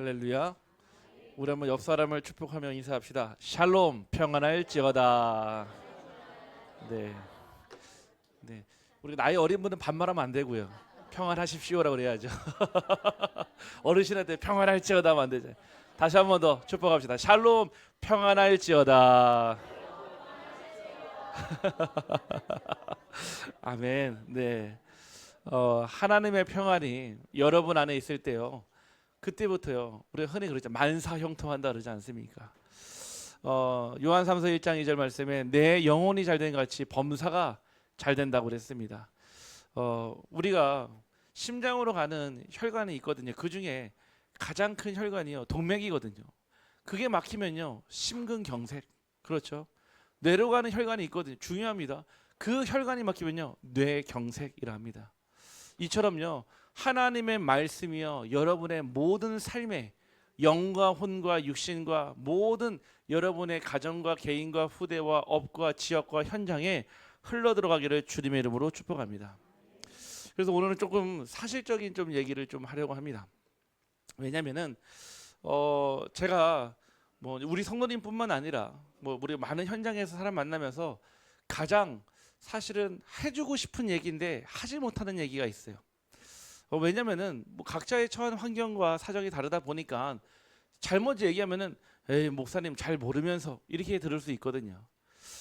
할렐루야. 우리 한번 옆 사람을 축복하며 인사합시다. 샬롬, 평안할지어다. 네, 네. 우리 나이 어린 분은 반말하면 안 되고요. 평안하십시오라고 그래야죠. 어르신한테 평안할지어다 하면 안 되죠. 다시 한 번 더 축복합시다. 샬롬, 평안할지어다. 아멘. 네. 하나님의 평안이 여러분 안에 있을 때요. 그때부터요. 우리가 흔히 그러죠. 만사형통한다 그러지 않습니까? 요한 3서 1장 2절 말씀에 내 영혼이 잘된 같이 범사가 잘 된다고 그랬습니다. 우리가 심장으로 가는 혈관이 있거든요. 그 중에 가장 큰 혈관이요 동맥이거든요. 그게 막히면요 심근경색. 그렇죠. 뇌로 가는 혈관이 있거든요. 중요합니다. 그 혈관이 막히면요 뇌경색이라 합니다. 이처럼요 하나님의 말씀이요 여러분의 모든 삶에 영과 혼과 육신과 모든 여러분의 가정과 개인과 후대와 업과 지역과 현장에 흘러 들어가기를 주님의 이름으로 축복합니다. 그래서 오늘은 조금 사실적인 좀 얘기를 좀 하려고 합니다. 왜냐면은 제가 뭐 우리 성도님뿐만 아니라 뭐 우리 많은 현장에서 사람 만나면서 가장 사실은 해주고 싶은 얘기인데 하지 못하는 얘기가 있어요. 왜냐면은 뭐 각자의 처한 환경과 사정이 다르다 보니까 잘못 얘기하면은 에이 목사님 잘 모르면서 이렇게 들을 수 있거든요.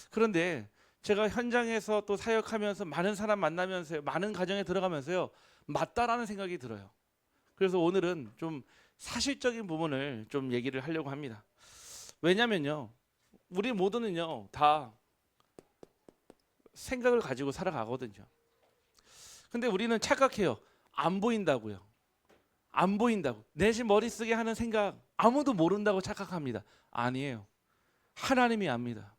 그런데 제가 현장에서 또 사역하면서 많은 사람 만나면서 많은 가정에 들어가면서요 맞다라는 생각이 들어요. 그래서 오늘은 좀 사실적인 부분을 좀 얘기를 하려고 합니다. 왜냐면요 우리 모두는요 다 생각을 가지고 살아가거든요. 근데 우리는 착각해요. 안 보인다고요. 안 보인다고. 내 집 머릿속에 하는 생각 아무도 모른다고 착각합니다. 아니에요. 하나님이 압니다.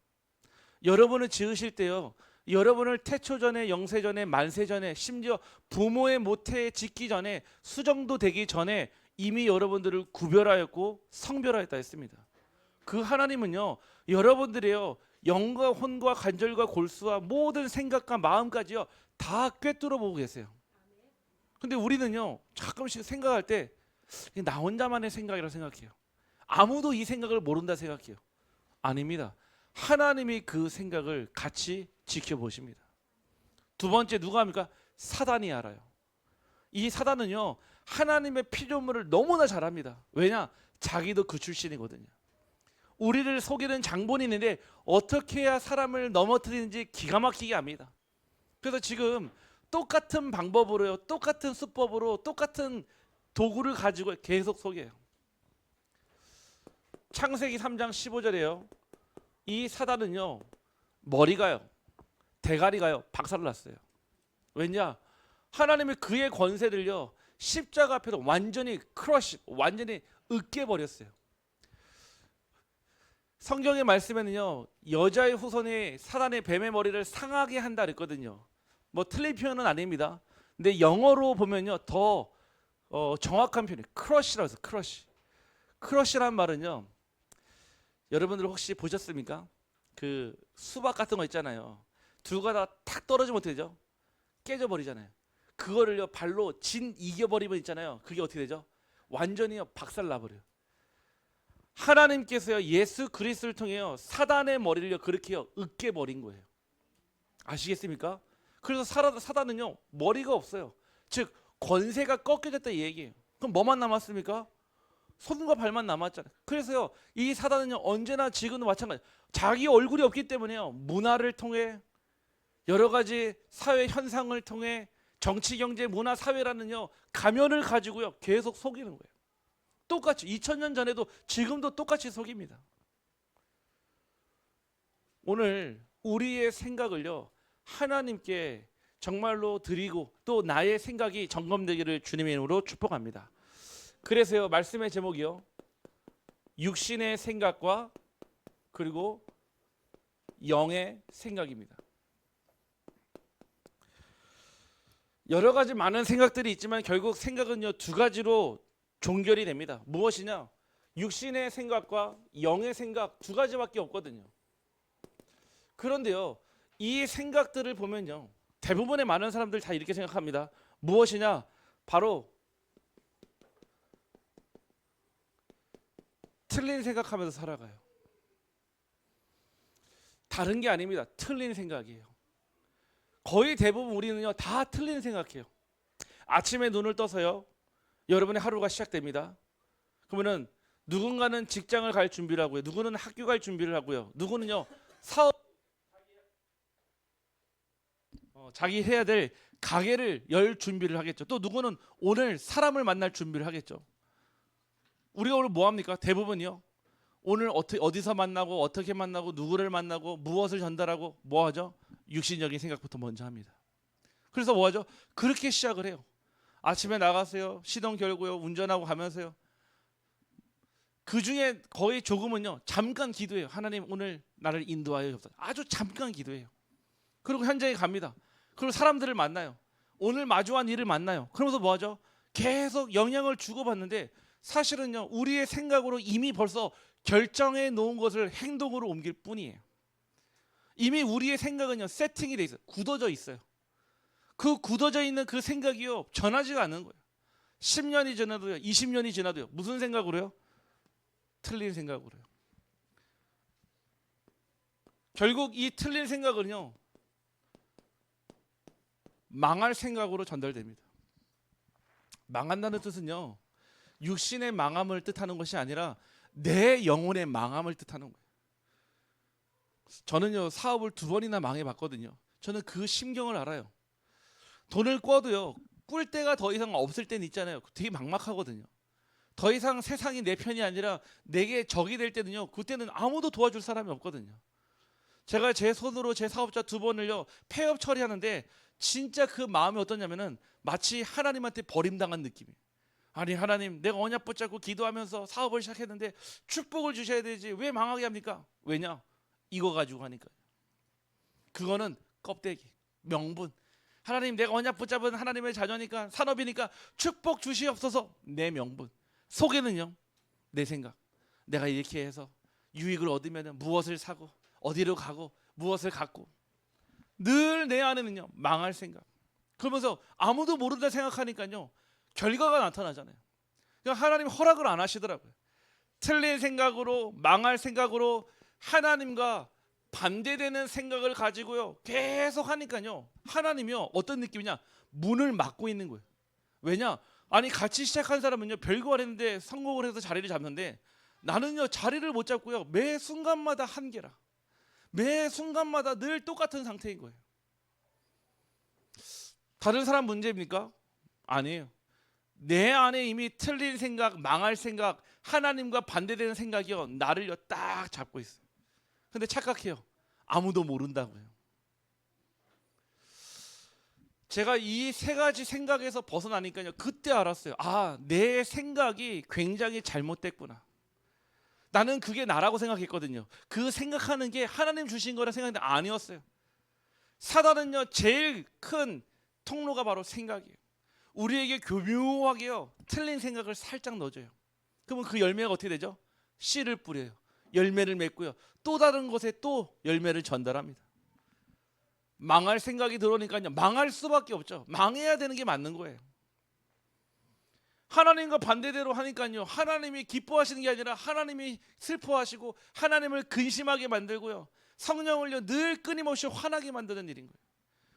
여러분을 지으실 때요. 여러분을 태초 전에 영세 전에 만세 전에 심지어 부모의 모태에 짓기 전에 수정도 되기 전에 이미 여러분들을 구별하였고 성별하였다 했습니다. 그 하나님은요. 여러분들의요. 영과 혼과 관절과 골수와 모든 생각과 마음까지요. 다 꿰뚫어 보고 계세요. 근데 우리는요. 가끔씩 생각할 때 나 혼자만의 생각이라고 생각해요. 아무도 이 생각을 모른다 생각해요. 아닙니다. 하나님이 그 생각을 같이 지켜보십니다. 두 번째 누가 합니까? 사단이 알아요. 이 사단은요. 하나님의 피조물을 너무나 잘 압니다. 왜냐? 자기도 그 출신이거든요. 우리를 속이는 장본이 있는데 어떻게 해야 사람을 넘어뜨리는지 기가 막히게 압니다. 그래서 지금 똑같은 방법으로요. 똑같은 수법으로 똑같은 도구를 가지고 계속 속여요. 창세기 3장 15절에요. 이 사단은요. 머리가요. 대가리가요. 박살났어요. 왜냐? 하나님이 그의 권세들요. 십자가 앞에서 완전히 크러쉬, 완전히 으깨버렸어요. 성경의 말씀에는요. 여자의 후손이 사단의 뱀의 머리를 상하게 한다 그랬거든요. 뭐 틀린 표현은 아닙니다. 근데 영어로 보면요. 더 정확한 표현이 크러쉬라고 해서 크러쉬. 크러쉬란 말은요. 여러분들 혹시 보셨습니까? 그 수박 같은 거 있잖아요. 두가 다 탁 떨어지면 어떻게 되죠? 깨져버리잖아요. 그거를요 발로 진 이겨버리면 있잖아요. 그게 어떻게 되죠? 완전히요 박살나버려요. 하나님께서요 예수 그리스도를 통해요 사단의 머리를요 그렇게요 으깨버린 거예요. 아시겠습니까? 그래서 사단은요 머리가 없어요. 즉 권세가 꺾여졌다 이 얘기예요. 그럼 뭐만 남았습니까? 손과 발만 남았잖아요. 그래서요 이 사단은요 언제나 지금도 마찬가지. 자기 얼굴이 없기 때문에요 문화를 통해 여러 가지 사회 현상을 통해 정치, 경제, 문화, 사회라는요 가면을 가지고요 계속 속이는 거예요. 똑같이 2000년 전에도 지금도 똑같이 속입니다. 오늘 우리의 생각을요 하나님께 정말로 드리고 또 나의 생각이 점검되기를 주님의 이름으로 축복합니다. 그래서요 말씀의 제목이요 육신의 생각과 그리고 영의 생각입니다. 여러 가지 많은 생각들이 있지만 결국 생각은요 두 가지로 종결이 됩니다. 무엇이냐? 육신의 생각과 영의 생각 두 가지밖에 없거든요. 그런데요 이 생각들을 보면요 대부분의 많은 사람들 다 이렇게 생각합니다. 무엇이냐? 바로 틀린 생각하면서 살아가요. 다른 게 아닙니다. 틀린 생각이에요. 거의 대부분 우리는요 다 틀린 생각해요. 아침에 눈을 떠서요 여러분의 하루가 시작됩니다. 그러면은 누군가는 직장을 갈 준비를 하고요, 누구는 학교 갈 준비를 하고요, 누구는요 사업, 자기 해야 될 가게를 열 준비를 하겠죠. 또 누구는 오늘 사람을 만날 준비를 하겠죠. 우리가 오늘 뭐 합니까? 대부분이요 오늘 어디서 만나고 어떻게 만나고 누구를 만나고 무엇을 전달하고 뭐 하죠? 육신적인 생각부터 먼저 합니다. 그래서 뭐 하죠? 그렇게 시작을 해요. 아침에 나가세요, 시동 결고요, 운전하고 가면서요, 그 중에 거의 조금은요 잠깐 기도해요. 하나님 오늘 나를 인도하여 주옵소서. 아주 잠깐 기도해요. 그리고 현장에 갑니다. 그리고 사람들을 만나요. 오늘 마주한 일을 만나요. 그러면서 뭐 하죠? 계속 영향을 주고받는데 사실은요 우리의 생각으로 이미 벌써 결정해 놓은 것을 행동으로 옮길 뿐이에요. 이미 우리의 생각은요 세팅이 돼 있어요. 굳어져 있어요. 그 굳어져 있는 그 생각이요 변하지가 않는 거예요. 10년이 지나도요 20년이 지나도요 무슨 생각으로요? 틀린 생각으로요. 결국 이 틀린 생각은요 망할 생각으로 전달됩니다. 망한다는 뜻은요 육신의 망함을 뜻하는 것이 아니라 내 영혼의 망함을 뜻하는 거예요. 저는요 사업을 2번이나 망해봤거든요. 저는 그 심경을 알아요. 돈을 꿔도요 꿀 때가 더 이상 없을 때는 있잖아요. 되게 막막하거든요. 더 이상 세상이 내 편이 아니라 내게 적이 될 때는요 그때는 아무도 도와줄 사람이 없거든요. 제가 제 손으로 제 사업자 2번을요 폐업 처리하는데 진짜 그 마음이 어떠냐면은 마치 하나님한테 버림당한 느낌이에요. 아니 하나님, 내가 언약 붙잡고 기도하면서 사업을 시작했는데 축복을 주셔야 되지 왜 망하게 합니까? 왜냐? 이거 가지고 하니까. 그거는 껍데기, 명분. 하나님, 내가 언약 붙잡은 하나님의 자녀니까, 산업이니까 축복 주시옵소서. 내 명분. 속에는요 내 생각, 내가 이렇게 해서 유익을 얻으면 무엇을 사고 어디로 가고 무엇을 갖고, 늘 내 안에는요 망할 생각. 그러면서 아무도 모른다 생각하니까요 결과가 나타나잖아요. 그러니까 하나님 허락을 안 하시더라고요. 틀린 생각으로, 망할 생각으로, 하나님과 반대되는 생각을 가지고요 계속 하니까요 하나님이요 어떤 느낌이냐, 문을 막고 있는 거예요. 왜냐? 아니 같이 시작한 사람은요 별거 안 했는데 성공을 해서 자리를 잡는데 나는요 자리를 못 잡고요 매 순간마다 한계라, 매 순간마다 늘 똑같은 상태인 거예요. 다른 사람 문제입니까? 아니에요. 내 안에 이미 틀린 생각, 망할 생각, 하나님과 반대되는 생각이요 나를요 딱 잡고 있어요. 근데 착각해요. 아무도 모른다고요. 제가 이 3가지 생각에서 벗어나니까요 그때 알았어요. 아, 내 생각이 굉장히 잘못됐구나. 나는 그게 나라고 생각했거든요. 그 생각하는 게 하나님 주신 거라 생각했는데 아니었어요. 사단은요 제일 큰 통로가 바로 생각이에요. 우리에게 교묘하게요 틀린 생각을 살짝 넣어줘요. 그러면 그 열매가 어떻게 되죠? 씨를 뿌려요. 열매를 맺고요 또 다른 곳에 또 열매를 전달합니다. 망할 생각이 들어오니까요 망할 수밖에 없죠. 망해야 되는 게 맞는 거예요. 하나님과 반대대로 하니까요 하나님이 기뻐하시는 게 아니라 하나님이 슬퍼하시고 하나님을 근심하게 만들고요 성령을요 늘 끊임없이 화나게 만드는 일인 거예요.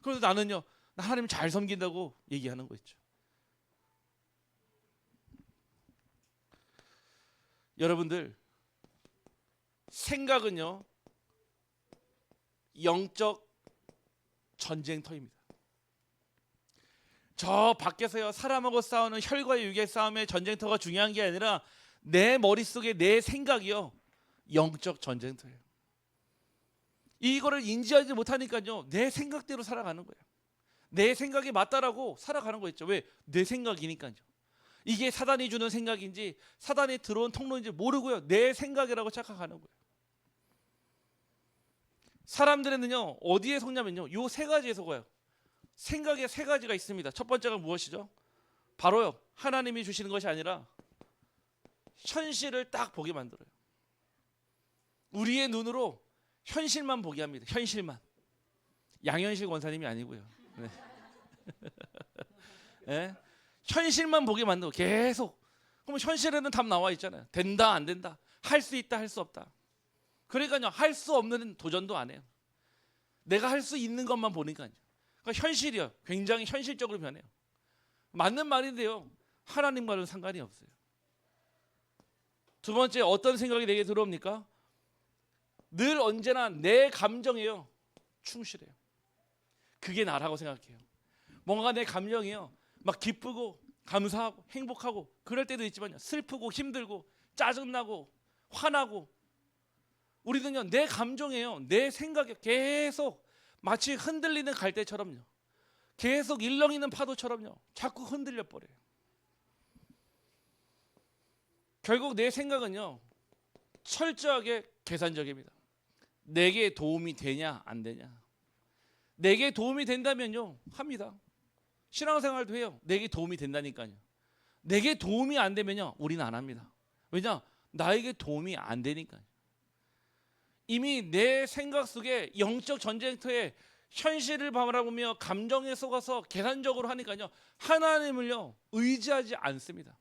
그래서 나는요 나 하나님 잘 섬긴다고 얘기하는 거 있죠. 여러분들, 생각은요 영적 전쟁터입니다. 저 밖에서요 사람하고 싸우는 혈과의 육의 싸움의 전쟁터가 중요한 게 아니라 내 머릿속에 내 생각이요 영적 전쟁터예요. 이거를 인지하지 못하니까요 내 생각대로 살아가는 거예요. 내 생각이 맞다라고 살아가는 거 있죠. 왜? 내 생각이니까요. 이게 사단이 주는 생각인지 사단이 들어온 통로인지 모르고요 내 생각이라고 착각하는 거예요. 사람들은요 어디에 속냐면요 요 3가지에 속아요. 생각에 3가지가 있습니다. 첫 번째가 무엇이죠? 바로요 하나님이 주시는 것이 아니라 현실을 딱 보게 만들어요. 우리의 눈으로 현실만 보게 합니다. 현실만. 양현실 권사님이 아니고요. 네. 네? 현실만 보게 만들고 계속. 그럼 현실에는 답 나와 있잖아요. 된다 안 된다, 할 수 있다, 할 수 없다. 그러니까요, 할 수 없는 도전도 안 해요. 내가 할 수 있는 것만 보니까요. 그러니까 현실이요, 굉장히 현실적으로 변해요. 맞는 말인데요, 하나님과는 상관이 없어요. 두 번째, 어떤 생각이 내게 들어옵니까? 늘 언제나 내 감정이요, 충실해요. 그게 나라고 생각해요. 뭔가 내 감정이요, 막 기쁘고 감사하고 행복하고 그럴 때도 있지만요, 슬프고 힘들고 짜증나고 화나고, 우리는요 내 감정이에요, 내 생각이 계속 마치 흔들리는 갈대처럼요, 계속 일렁이는 파도처럼요 자꾸 흔들려 버려요. 결국 내 생각은요 철저하게 계산적입니다. 내게 도움이 되냐 안 되냐. 내게 도움이 된다면요 합니다. 신앙생활도 해요. 내게 도움이 된다니까요. 내게 도움이 안 되면요 우리는 안 합니다. 왜냐? 나에게 도움이 안 되니까요. 이미 내 생각 속에 영적 전쟁터에 현실을 바라보며 감정에 속아서 계산적으로 하니까요 하나님을요 의지하지 않습니다.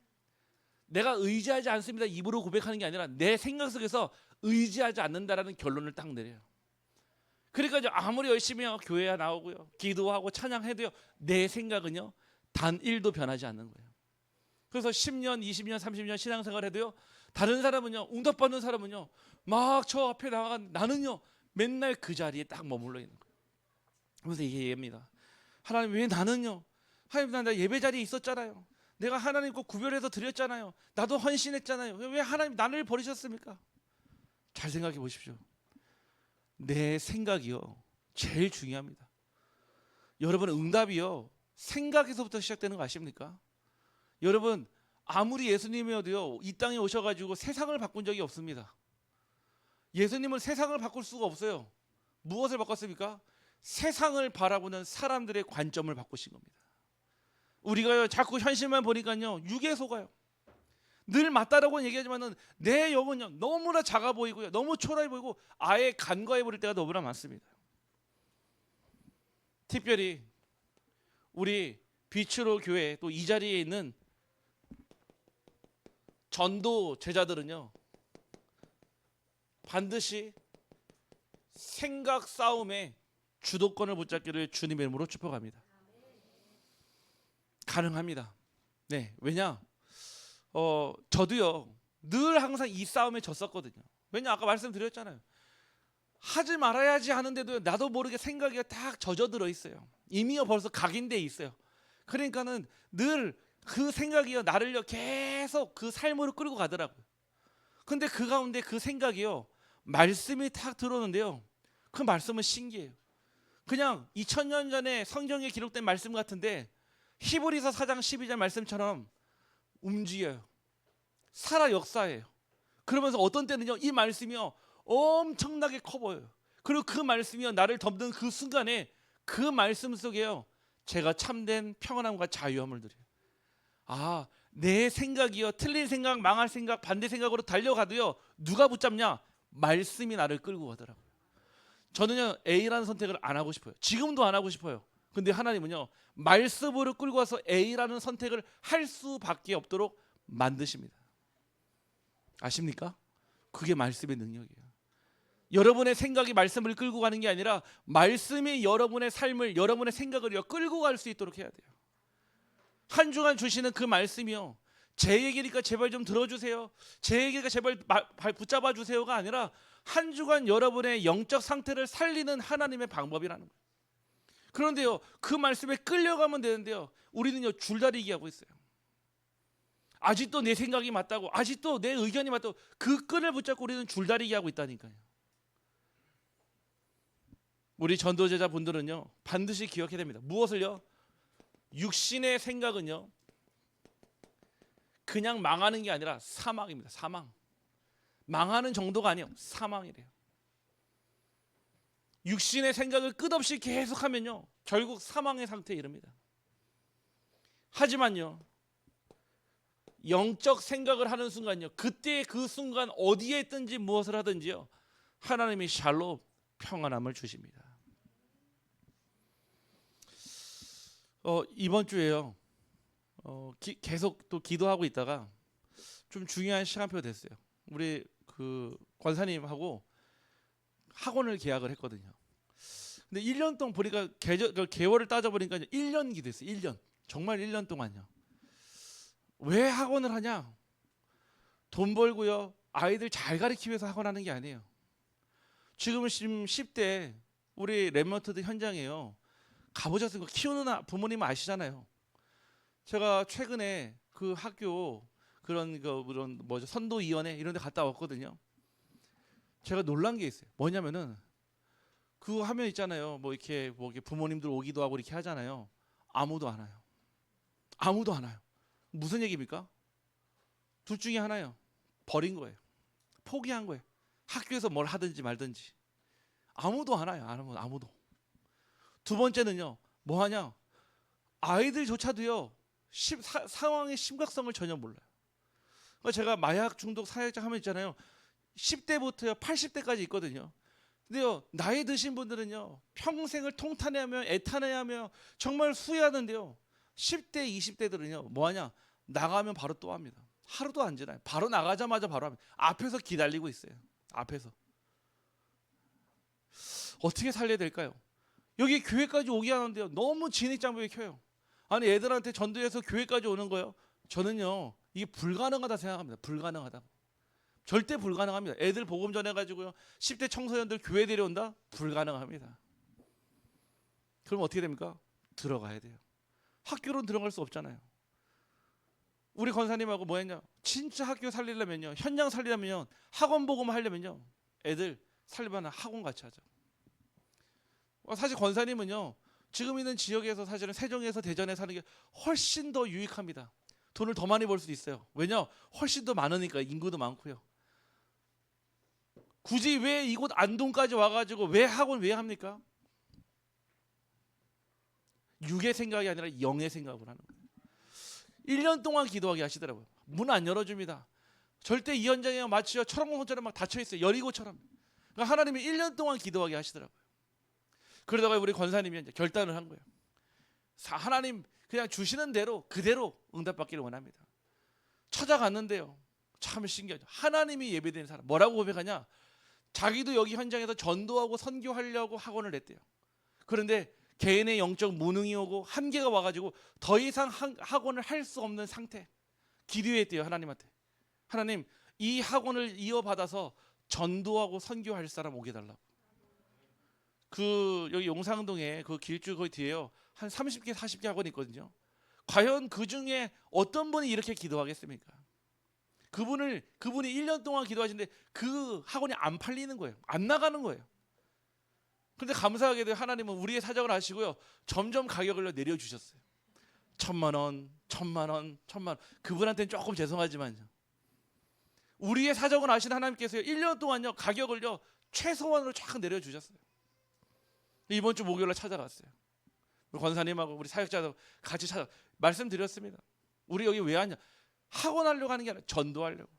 내가 의지하지 않습니다 입으로 고백하는 게 아니라 내 생각 속에서 의지하지 않는다라는 결론을 딱 내려요. 그러니까 아무리 열심히 교회에 나오고요 기도하고 찬양해도요 내 생각은요 단 1도 변하지 않는 거예요. 그래서 10년, 20년, 30년 신앙생활 해도요 다른 사람은요, 응답받는 사람은요 막 저 앞에 나간 나는요 맨날 그 자리에 딱 머물러 있는 거예요. 그래서 이게 얘기입니다. 하나님 왜 나는요? 하나님 나 예배 자리에 있었잖아요. 내가 하나님 꼭 구별해서 드렸잖아요. 나도 헌신했잖아요. 왜 하나님 나를 버리셨습니까? 잘 생각해 보십시오. 내 생각이요 제일 중요합니다. 여러분 응답이요 생각에서부터 시작되는 거 아십니까? 여러분 아무리 예수님이어도요 이 땅에 오셔가지고 세상을 바꾼 적이 없습니다. 예수님은 세상을 바꿀 수가 없어요. 무엇을 바꿨습니까? 세상을 바라보는 사람들의 관점을 바꾸신 겁니다. 우리가요 자꾸 현실만 보니까요 육에 속아요. 늘 맞다라고 얘기하지만은 내 영은요 너무나 작아 보이고요 너무 초라해 보이고 아예 간과해 버릴 때가 너무나 많습니다. 특별히 우리 비추로 교회 또 이 자리에 있는 전도 제자들은요 반드시 생각 싸움에 주도권을 붙잡기를 주님의 이름으로 축복합니다. 가능합니다. 네, 왜냐? 저도요 늘 항상 이 싸움에 졌었거든요. 왜냐? 아까 말씀드렸잖아요. 하지 말아야지 하는데도 나도 모르게 생각이 딱 젖어들어 있어요. 이미요 벌써 각인돼 있어요. 그러니까는 늘 그 생각이요 나를요 계속 그 삶으로 끌고 가더라고요. 근데 그 가운데 그 생각이요 말씀이 탁 들어오는데요 그 말씀은 신기해요. 그냥 2000년 전에 성경에 기록된 말씀 같은데 히브리서 4장 12절 말씀처럼 움직여요. 살아 역사해요. 그러면서 어떤 때는요 이 말씀이요 엄청나게 커 보여요. 그리고 그 말씀이요 나를 덮는 그 순간에 그 말씀 속에요 제가 참된 평안함과 자유함을 누려요. 아, 내 생각이요 틀린 생각, 망할 생각, 반대 생각으로 달려가도요 누가 붙잡냐? 말씀이 나를 끌고 가더라고요. 저는요 A라는 선택을 안 하고 싶어요. 지금도 안 하고 싶어요. 근데 하나님은요 말씀으로 끌고 와서 A라는 선택을 할 수밖에 없도록 만드십니다. 아십니까? 그게 말씀의 능력이에요. 여러분의 생각이 말씀을 끌고 가는 게 아니라 말씀이 여러분의 삶을, 여러분의 생각을요 끌고 갈 수 있도록 해야 돼요. 한 주간 주시는 그 말씀이요 제 얘기니까 제발 좀 들어주세요, 제 얘기니까 제발 붙잡아 주세요가 아니라 한 주간 여러분의 영적 상태를 살리는 하나님의 방법이라는 거예요. 그런데요 그 말씀에 끌려가면 되는데요 우리는요 줄다리기 하고 있어요. 아직도 내 생각이 맞다고, 아직도 내 의견이 맞다고 그 끈을 붙잡고 우리는 줄다리기 하고 있다니까요. 우리 전도제자 분들은요 반드시 기억해야 됩니다. 무엇을요? 육신의 생각은요 그냥 망하는 게 아니라 사망입니다. 사망. 망하는 정도가 아니에요. 사망이래요. 육신의 생각을 끝없이 계속하면요 결국 사망의 상태에 이릅니다. 하지만요 영적 생각을 하는 순간요 그때 그 순간 어디에 있든지 무엇을 하든지요 하나님이 샬롬 평안함을 주십니다. 이번 주에요 계속 또 기도하고 있다가 좀 중요한 시간표가 됐어요. 우리 그 권사님하고 학원을 계약을 했거든요. 근데 1년 동안 보니까 그 개월을 따져보니까 1년 기도했어요. 1년. 정말 1년 동안요. 왜 학원을 하냐? 돈 벌고요. 아이들 잘 가르치기 위해서 학원하는 게 아니에요. 지금 10대 우리 랩런트들 현장에요. 가보셨으니까 키우는 부모님 아시잖아요. 제가 최근에 그 학교 그런 뭐죠 선도위원회 이런 데 갔다 왔거든요. 제가 놀란 게 있어요. 뭐냐면은 그거 하면 있잖아요. 뭐 이렇게 부모님들 오기도 하고 이렇게 하잖아요. 아무도 안 와요. 아무도 안 와요. 무슨 얘기입니까? 둘 중에 하나예요. 버린 거예요. 포기한 거예요. 학교에서 뭘 하든지 말든지. 아무도 안 와요. 아무도. 두 번째는요. 뭐 하냐? 아이들조차도요. 상황의 심각성을 전혀 몰라요. 그러니까 제가 마약 중독 사회자 하면 있잖아요. 10대부터요 80대까지 있거든요. 근데요 나이 드신 분들은요 평생을 통탄해하며 애탄해하며 정말 후회하는데요. 10대 20대들은요 뭐하냐? 나가면 바로 또 합니다. 하루도 안 지나요. 바로 나가자마자 바로 합니다. 앞에서 기다리고 있어요. 앞에서. 어떻게 살려야 될까요? 여기 교회까지 오게 하는데요 너무 진입장벽이 켜요. 아니 애들한테 전도해서 교회까지 오는 거예요. 저는요 이게 불가능하다 생각합니다. 불가능하다. 절대 불가능합니다. 애들 복음 전해가지고요 10대 청소년들 교회 데려온다? 불가능합니다. 그럼 어떻게 됩니까? 들어가야 돼요. 학교로는 들어갈 수 없잖아요. 우리 권사님하고 뭐 했냐? 진짜 학교 살리려면요 현장 살리려면요 학원 복음 하려면요 애들 살리면 학원 같이 하죠. 사실 권사님은요 지금 있는 지역에서 사실은 세종에서 대전에 사는 게 훨씬 더 유익합니다. 돈을 더 많이 벌 수도 있어요. 왜냐? 훨씬 더 많으니까 인구도 많고요. 굳이 왜 이곳 안동까지 와가지고 왜 학원 왜 합니까? 육의 생각이 아니라 영의 생각을 하는 거예요. 1년 동안 기도하게 하시더라고요. 문 안 열어줍니다. 절대 이 현장에 마치요 철옹성처럼 막 닫혀있어요. 여리고처럼. 그러니까 하나님이 1년 동안 기도하게 하시더라고요. 그러다가 우리 권사님이 이제 결단을 한 거예요. 하나님 그냥 주시는 대로 그대로 응답받기를 원합니다. 찾아갔는데요. 참 신기하죠. 하나님이 예배드리는 사람 뭐라고 고백하냐? 자기도 여기 현장에서 전도하고 선교하려고 학원을 냈대요. 그런데 개인의 영적 무능이 오고 한계가 와가지고 더 이상 학원을 할 수 없는 상태. 기도했대요. 하나님한테. 하나님 이 학원을 이어받아서 전도하고 선교할 사람 오게 달라고. 그 여기 용상동에 그 길줄 거기 뒤에요. 한 30개 40개 학원이 있거든요. 과연 그 중에 어떤 분이 이렇게 기도하겠습니까? 그분이 1년 동안 기도하시는데 그 학원이 안 팔리는 거예요. 안 나가는 거예요. 그런데 감사하게도 하나님은 우리의 사정을 아시고요. 점점 가격을 내려주셨어요. 1,000만 원, 1,000만 원, 1,000만 원. 그분한테는 조금 죄송하지만요. 우리의 사정을 아시는 하나님께서요. 1년 동안요. 가격을요. 최소한으로 쫙 내려주셨어요. 이번 주 목요일에 찾아갔어요. 우리 권사님하고 우리 사역자도 같이 말씀드렸습니다. 우리 여기 왜 왔냐? 학원하려고 하는 게 아니라 전도하려고.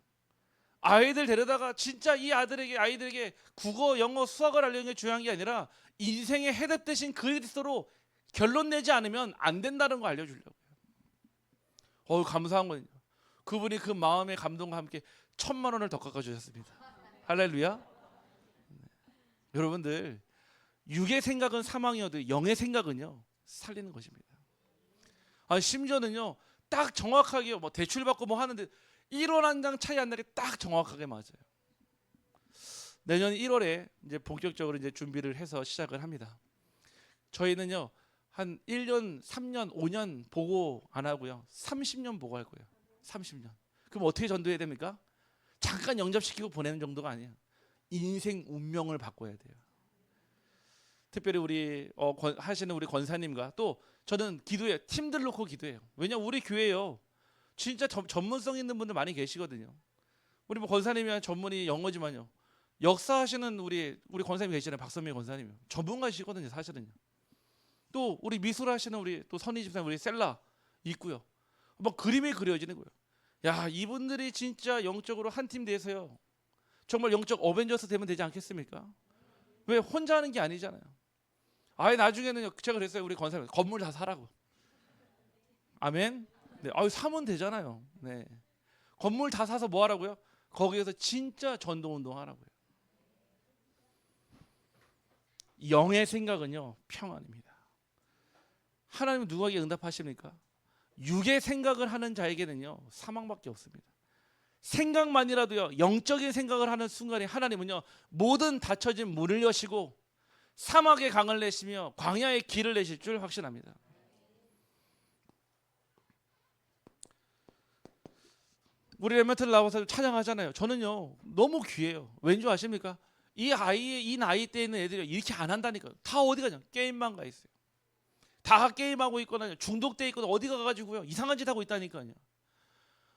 아이들 데려다가 진짜 이 아이들에게 국어, 영어, 수학을 알려는 게 중요한 게 아니라 인생의 해답 대신 그리스도로 결론 내지 않으면 안 된다는 거 알려주려고요. 감사한 거예요. 그분이 그 마음의 감동과 함께 1,000만 원을 더 깎아주셨습니다. 할렐루야. 여러분들 육의 생각은 사망이어도 영의 생각은요 살리는 것입니다. 심지어는요 딱 정확하게 뭐 대출 받고 뭐 하는데 1원 한 장 차이 안 나게 딱 정확하게 맞아요. 내년 1월에 이제 본격적으로 이제 준비를 해서 시작을 합니다. 저희는요 한 1년, 3년, 5년 보고 안 하고요 30년 보고 할 거예요. 30년. 그럼 어떻게 전도해야 됩니까? 잠깐 영접시키고 보내는 정도가 아니에요. 인생 운명을 바꿔야 돼요. 특별히 우리 하시는 우리 권사님과 또 저는 기도해요. 팀들 놓고 기도해요. 왜냐면 우리 교회요 진짜 전문성 있는 분들 많이 계시거든요. 우리 뭐 권사님이 전문이 영어지만요 역사하시는 우리 권사님 계시잖아요. 박선미 권사님 전문가시거든요. 사실은요. 또 우리 미술하시는 우리 또 선희 집사님 우리 셀라 있고요. 뭐 그림이 그려지는 거예요. 야 이분들이 진짜 영적으로 한 팀 돼서요 정말 영적 어벤져스 되면 되지 않겠습니까? 왜 혼자 하는 게 아니잖아요. 나중에는 제가 그랬어요. 우리 권사님 건물 다 사라고. 아멘. 네, 사면 되잖아요. 네. 건물 다 사서 뭐 하라고요? 거기에서 진짜 전도운동 하라고요. 영의 생각은요 평안입니다. 하나님은 누구에게 응답하십니까? 육의 생각을 하는 자에게는요 사망밖에 없습니다. 생각만이라도요 영적인 생각을 하는 순간에 하나님은요 모든 닫혀진 문을 여시고 사막의 강을 내시며 광야의 길을 내실 줄 확신합니다. 우리 렘넌트들 나와서 찬양하잖아요. 저는요 너무 귀해요. 왠지 아십니까? 이 나이 때 있는 애들이 이렇게 안 한다니까요. 다 어디 가냐? 게임만 가 있어요. 다 게임하고 있거나 중독돼 있거나 어디 가가지고요 이상한 짓 하고 있다니까요.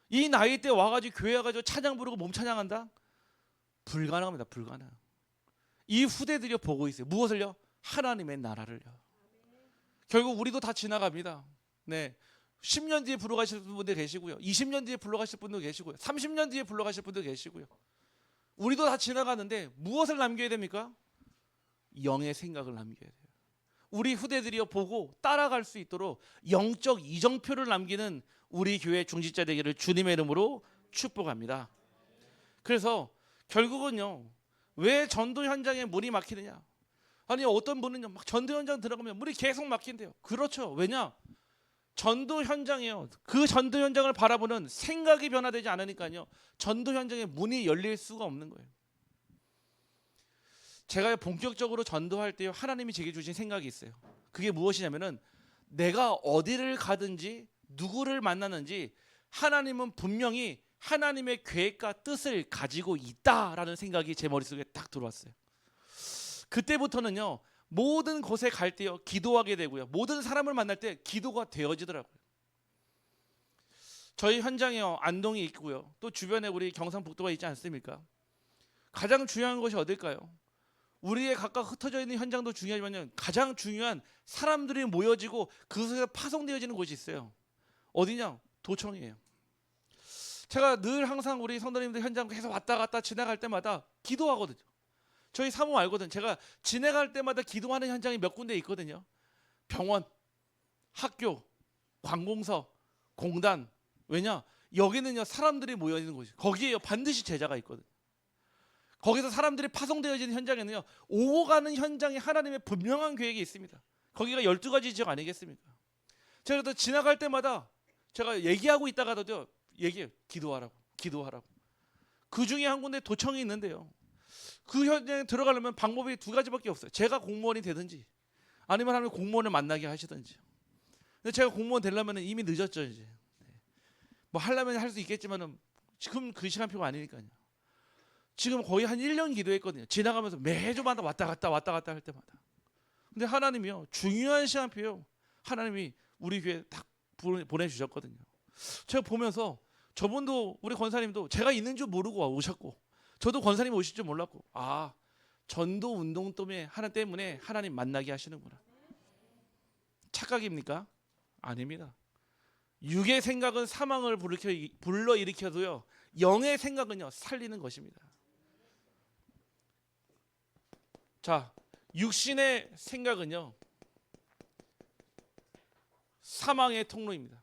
이 나이 때 와가지고 교회 와가지고 찬양 부르고 몸 찬양한다? 불가능합니다. 불가능. 이 후대들이 보고 있어요. 무엇을요? 하나님의 나라를요. 결국 우리도 다 지나갑니다. 네, 10년 뒤에 불러가실 분들 계시고요, 20년 뒤에 불러가실 분도 계시고요, 30년 뒤에 불러가실 분도 계시고요. 우리도 다 지나가는데 무엇을 남겨야 됩니까? 영의 생각을 남겨야 돼요. 우리 후대들이 보고 따라갈 수 있도록 영적 이정표를 남기는 우리 교회 중직자 되기를 주님의 이름으로 축복합니다. 그래서 결국은요 왜 전도 현장에 문이 막히느냐? 아니 어떤 분은요 막 전도 현장 들어가면 문이 계속 막힌대요. 그렇죠. 왜냐? 전도 현장이요. 그 전도 현장을 바라보는 생각이 변화되지 않으니까요 전도 현장에 문이 열릴 수가 없는 거예요. 제가 본격적으로 전도할 때 하나님이 제게 주신 생각이 있어요. 그게 무엇이냐면은 내가 어디를 가든지 누구를 만나는지 하나님은 분명히 하나님의 계획과 뜻을 가지고 있다라는 생각이 제 머릿속에 딱 들어왔어요. 그때부터는요 모든 곳에 갈 때요 기도하게 되고요, 모든 사람을 만날 때 기도가 되어지더라고요. 저희 현장에요 안동이 있고요, 또 주변에 우리 경상북도가 있지 않습니까? 가장 중요한 것이 어딜까요? 우리의 각각 흩어져 있는 현장도 중요하지만 가장 중요한 사람들이 모여지고 그곳에서 파송되어지는 곳이 있어요. 어디냐? 도청이에요. 제가 늘 항상 우리 성도님들 현장 계속 왔다 갔다 지나갈 때마다 기도하거든요. 저희 사모 알거든. 제가 지나갈 때마다 기도하는 현장이 몇 군데 있거든요. 병원, 학교, 관공서, 공단. 왜냐? 여기는요 사람들이 모여 있는 곳이에요. 거기에요 반드시 제자가 있거든. 거기서 사람들이 파송되어지는 현장에는요 오고 가는 현장에 하나님의 분명한 계획이 있습니다. 거기가 12가지 지역 아니겠습니까? 제가 또 지나갈 때마다 제가 얘기하고 있다가도 얘기해요. 기도하라고. 그 중에 한 군데 도청이 있는데요, 그 현장에 들어가려면 방법이 두 가지밖에 없어요. 제가 공무원이 되든지 아니면 하나님 공무원을 만나게 하시든지. 근데 제가 공무원 되려면 이미 늦었죠. 이제 뭐 하려면 할 수 있겠지만은 지금 그 시간표가 아니니까요. 지금 거의 한 1년 기도했거든요. 지나가면서 매주마다 왔다 갔다 할 때마다. 근데 하나님이요 중요한 시간표요 하나님이 우리 교회에 딱 보내주셨거든요. 제가 보면서 저분도 우리 권사님도 제가 있는 줄 모르고 오셨고, 저도 권사님 오실 줄 몰랐고, 아 전도 운동 때문에 하나님 만나게 하시는구나. 착각입니까? 아닙니다. 육의 생각은 사망을 불러일으켜도요 영의 생각은요 살리는 것입니다. 자, 육신의 생각은요 사망의 통로입니다.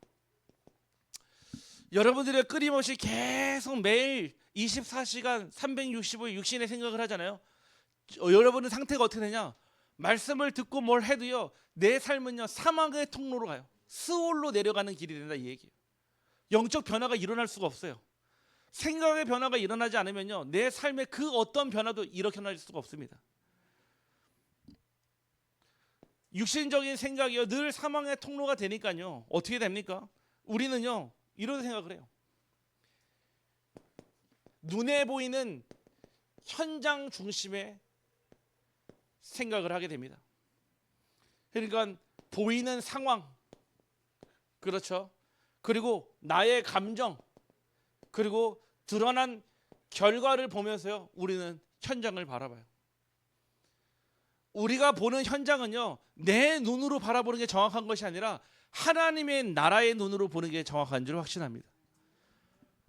여러분들이 끊임없이 계속 매일 24시간 365일 육신의 생각을 하잖아요. 여러분의 상태가 어떻게 되냐? 말씀을 듣고 뭘 해도요 내 삶은요 사망의 통로로 가요. 스올로 내려가는 길이 된다 이 얘기예요. 영적 변화가 일어날 수가 없어요. 생각의 변화가 일어나지 않으면요 내 삶의 그 어떤 변화도 일어날 수가 없습니다. 육신적인 생각이요 늘 사망의 통로가 되니까요 어떻게 됩니까? 우리는요 이런 생각을 해요. 눈에 보이는 현장 중심의 생각을 하게 됩니다. 그러니까 보이는 상황, 그렇죠? 그리고 나의 감정, 그리고 드러난 결과를 보면서요 우리는 현장을 바라봐요. 우리가 보는 현장은요 내 눈으로 바라보는 게 정확한 것이 아니라 하나님의 나라의 눈으로 보는 게 정확한 줄 확신합니다.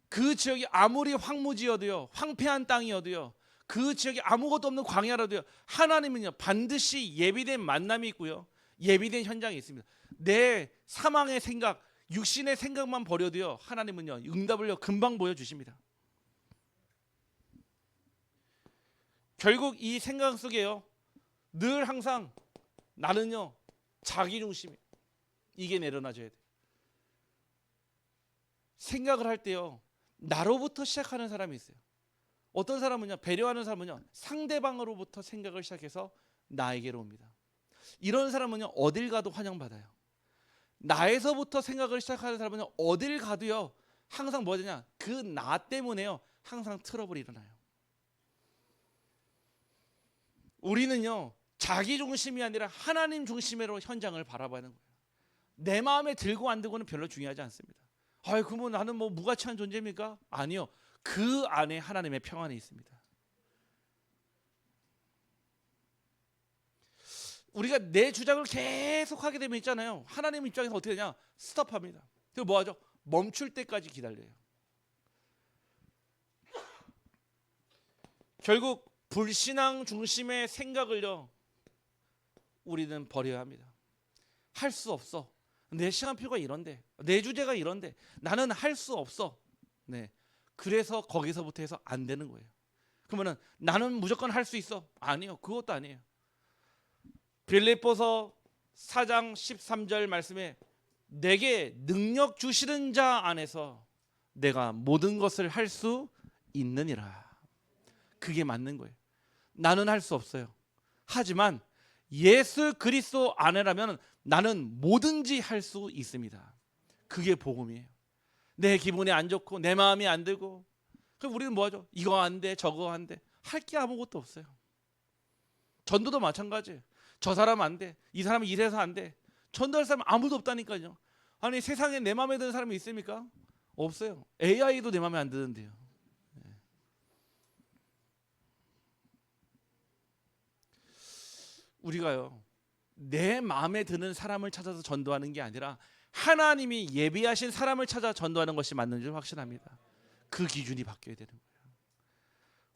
그 지역이 아무리 황무지여도요 황폐한 땅이어도요 그 지역이 아무것도 없는 광야라도요 하나님은요 반드시 예비된 만남이 있고요 예비된 현장이 있습니다. 내 사망의 생각, 육신의 생각만 버려도요 하나님은요 응답을요 금방 보여주십니다. 결국 이 생각 속에요, 늘 항상 나는요 자기 중심이, 이게 내려놔줘야 돼. 생각을 할 때요 나로부터 시작하는 사람이 있어요. 어떤 사람은요, 배려하는 사람은요 상대방으로부터 생각을 시작해서 나에게로 옵니다. 이런 사람은요 어딜 가도 환영받아요. 나에서부터 생각을 시작하는 사람은요 어딜 가도요 항상 뭐 되냐, 그 나 때문에요 항상 트러블이 일어나요. 우리는요 자기 중심이 아니라 하나님 중심으로 현장을 바라보는 거예요. 내 마음에 들고 안 들고는 별로 중요하지 않습니다. 아이, 그러면 나는 뭐 무가치한 존재입니까? 아니요, 그 안에 하나님의 평안이 있습니다. 우리가 내 주장을 계속 하게 되면 있잖아요, 하나님 입장에서 어떻게 되냐, 스톱합니다. 그리고 뭐 하죠? 멈출 때까지 기다려요. 결국 불신앙 중심의 생각을요 우리는 버려야 합니다. 할 수 없어, 내 시간표가 이런데, 내 주제가 이런데 나는 할 수 없어. 네, 그래서 거기서부터 해서 안 되는 거예요. 그러면은 나는 무조건 할 수 있어. 아니요, 그것도 아니에요. 빌립보서 4장 13절 말씀에 내게 능력 주시는 자 안에서 내가 모든 것을 할 수 있느니라. 그게 맞는 거예요. 나는 할 수 없어요. 하지만 예수 그리스도 안에라면 나는 뭐든지 할 수 있습니다. 그게 복음이에요. 내 기분이 안 좋고 내 마음이 안 들고, 그럼 우리는 뭐 하죠? 이거 안 돼, 저거 안 돼. 할 게 아무것도 없어요. 전도도 마찬가지예요. 저 사람 안 돼, 이 사람은 이래서 안 돼. 전도할 사람 아무도 없다니까요. 아니, 세상에 내 마음에 드는 사람이 있습니까? 없어요. AI도 내 마음에 안 드는데요. 우리가요 내 마음에 드는 사람을 찾아서 전도하는 게 아니라 하나님이 예비하신 사람을 찾아 전도하는 것이 맞는 줄 확신합니다. 그 기준이 바뀌어야 되는 거예요.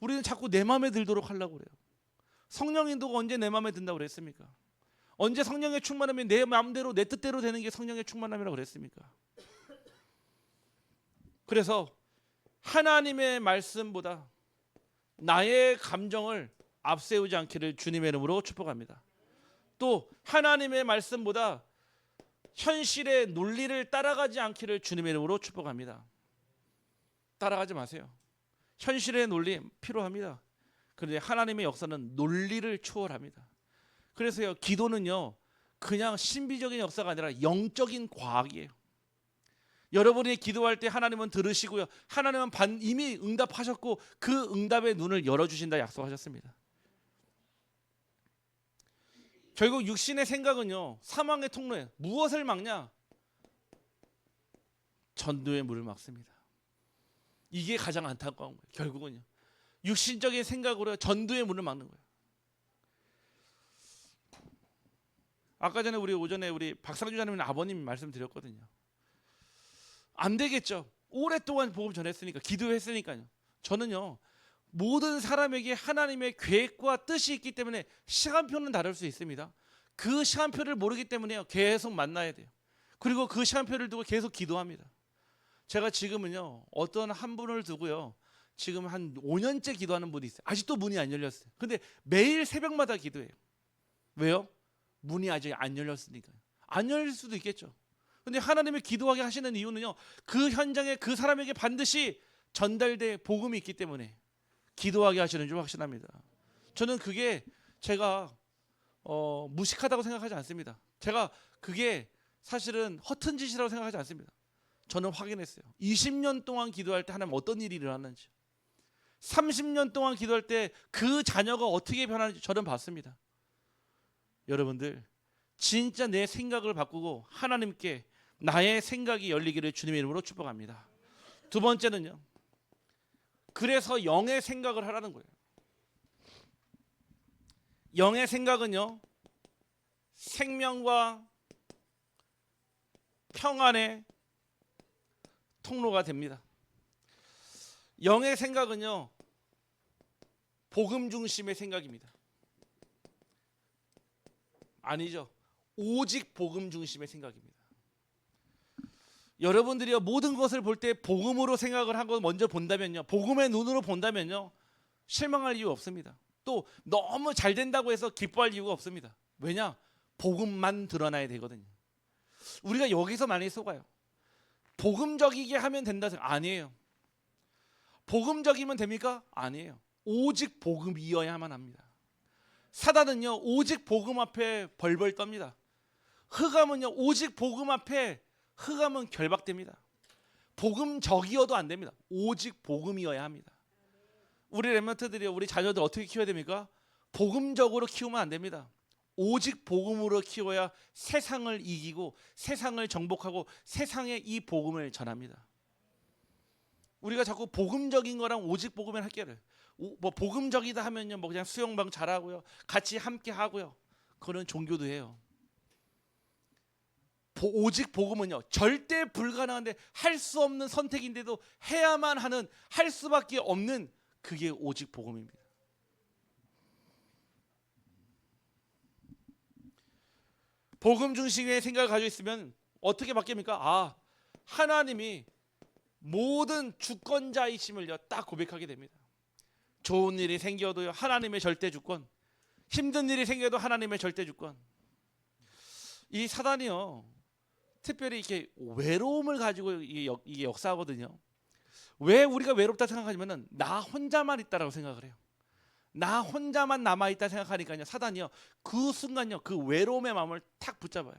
우리는 자꾸 내 마음에 들도록 하려고 그래요. 성령 인도가 언제 내 마음에 든다고 그랬습니까? 언제 성령의 충만함이 내 마음대로 내 뜻대로 되는 게 성령의 충만함이라고 그랬습니까? 그래서 하나님의 말씀보다 나의 감정을 앞세우지 않기를 주님의 이름으로 축복합니다. 또 하나님의 말씀보다 현실의 논리를 따라가지 않기를 주님의 이름으로 축복합니다. 따라가지 마세요. 현실의 논리 필요합니다. 그런데 하나님의 역사는 논리를 초월합니다. 그래서요 기도는요 그냥 신비적인 역사가 아니라 영적인 과학이에요. 여러분이 기도할 때 하나님은 들으시고요, 하나님은 이미 응답하셨고 그 응답의 눈을 열어주신다 약속하셨습니다. 결국 육신의 생각은요 사망의 통로에 무엇을 막냐? 전도의 문을 막습니다. 이게 가장 안타까운 거예요. 결국은요 육신적인 생각으로 전도의 문을 막는 거예요. 아까 전에 오전에 우리 박상주 자매님 아버님 말씀드렸거든요. 안 되겠죠. 오랫동안 복음 전했으니까, 기도했으니까요. 저는요 모든 사람에게 하나님의 계획과 뜻이 있기 때문에 시간표는 다를 수 있습니다. 그 시간표를 모르기 때문에요 계속 만나야 돼요. 그리고 그 시간표를 두고 계속 기도합니다. 제가 지금은요 어떤 한 분을 두고요 지금 한 5년째 기도하는 분이 있어요. 아직도 문이 안 열렸어요. 근데 매일 새벽마다 기도해요. 왜요? 문이 아직 안 열렸으니까요. 안 열릴 수도 있겠죠. 근데 하나님의 기도하게 하시는 이유는요 그 현장에 그 사람에게 반드시 전달될 복음이 있기 때문에 기도하게 하시는 줄 확신합니다. 저는 그게 제가 무식하다고 생각하지 않습니다. 제가 그게 사실은 허튼 짓이라고 생각하지 않습니다. 저는 확인했어요. 20년 동안 기도할 때 하나님 어떤 일이 일어났는지, 30년 동안 기도할 때 그 자녀가 어떻게 변하는지 저는 봤습니다. 여러분들 진짜 내 생각을 바꾸고 하나님께 나의 생각이 열리기를 주님의 이름으로 축복합니다. 두 번째는요, 그래서 영의 생각을 하라는 거예요. 영의 생각은요 생명과 평안의 통로가 됩니다. 영의 생각은요 복음 중심의 생각입니다. 아니죠. 오직 복음 중심의 생각입니다. 여러분들이요 모든 것을 볼 때 복음으로 생각을 하고 먼저 본다면요, 복음의 눈으로 본다면요 실망할 이유 없습니다. 또 너무 잘 된다고 해서 기뻐할 이유가 없습니다. 왜냐? 복음만 드러나야 되거든요. 우리가 여기서 많이 속아요. 복음적이게 하면 된다 생각 아니에요. 복음적이면 됩니까? 아니에요. 오직 복음이어야만 합니다. 사단은요 오직 복음 앞에 벌벌 떱니다. 흑암은요 오직 복음 앞에 흑암은 결박됩니다. 복음적이어도 안 됩니다. 오직 복음이어야 합니다. 우리 렘넌트들이 우리 자녀들 어떻게 키워야 됩니까? 복음적으로 키우면 안 됩니다. 오직 복음으로 키워야 세상을 이기고 세상을 정복하고 세상에 이 복음을 전합니다. 우리가 자꾸 복음적인 거랑 오직 복음을 할게를 뭐 복음적이다 하면요 뭐 그냥 수영방 잘하고요 같이 함께 하고요 그런 종교도 해요. 오직 복음은요 절대 불가능한데 할 수 없는 선택인데도 해야만 하는 할 수밖에 없는 그게 오직 복음입니다. 복음 중심의 생각을 가지고 있으면 어떻게 바뀝니까? 아 하나님이 모든 주권자이심을요 딱 고백하게 됩니다. 좋은 일이 생겨도요 하나님의 절대 주권, 힘든 일이 생겨도 하나님의 절대 주권. 이 사단이요 특별히 이렇게 외로움을 가지고 이게 역사하거든요. 왜 우리가 외롭다 생각하냐면은 나 혼자만 있다라고 생각을 해요. 나 혼자만 남아 있다 생각하니까요 사단이요 그 순간요 그 외로움의 마음을 탁 붙잡아요.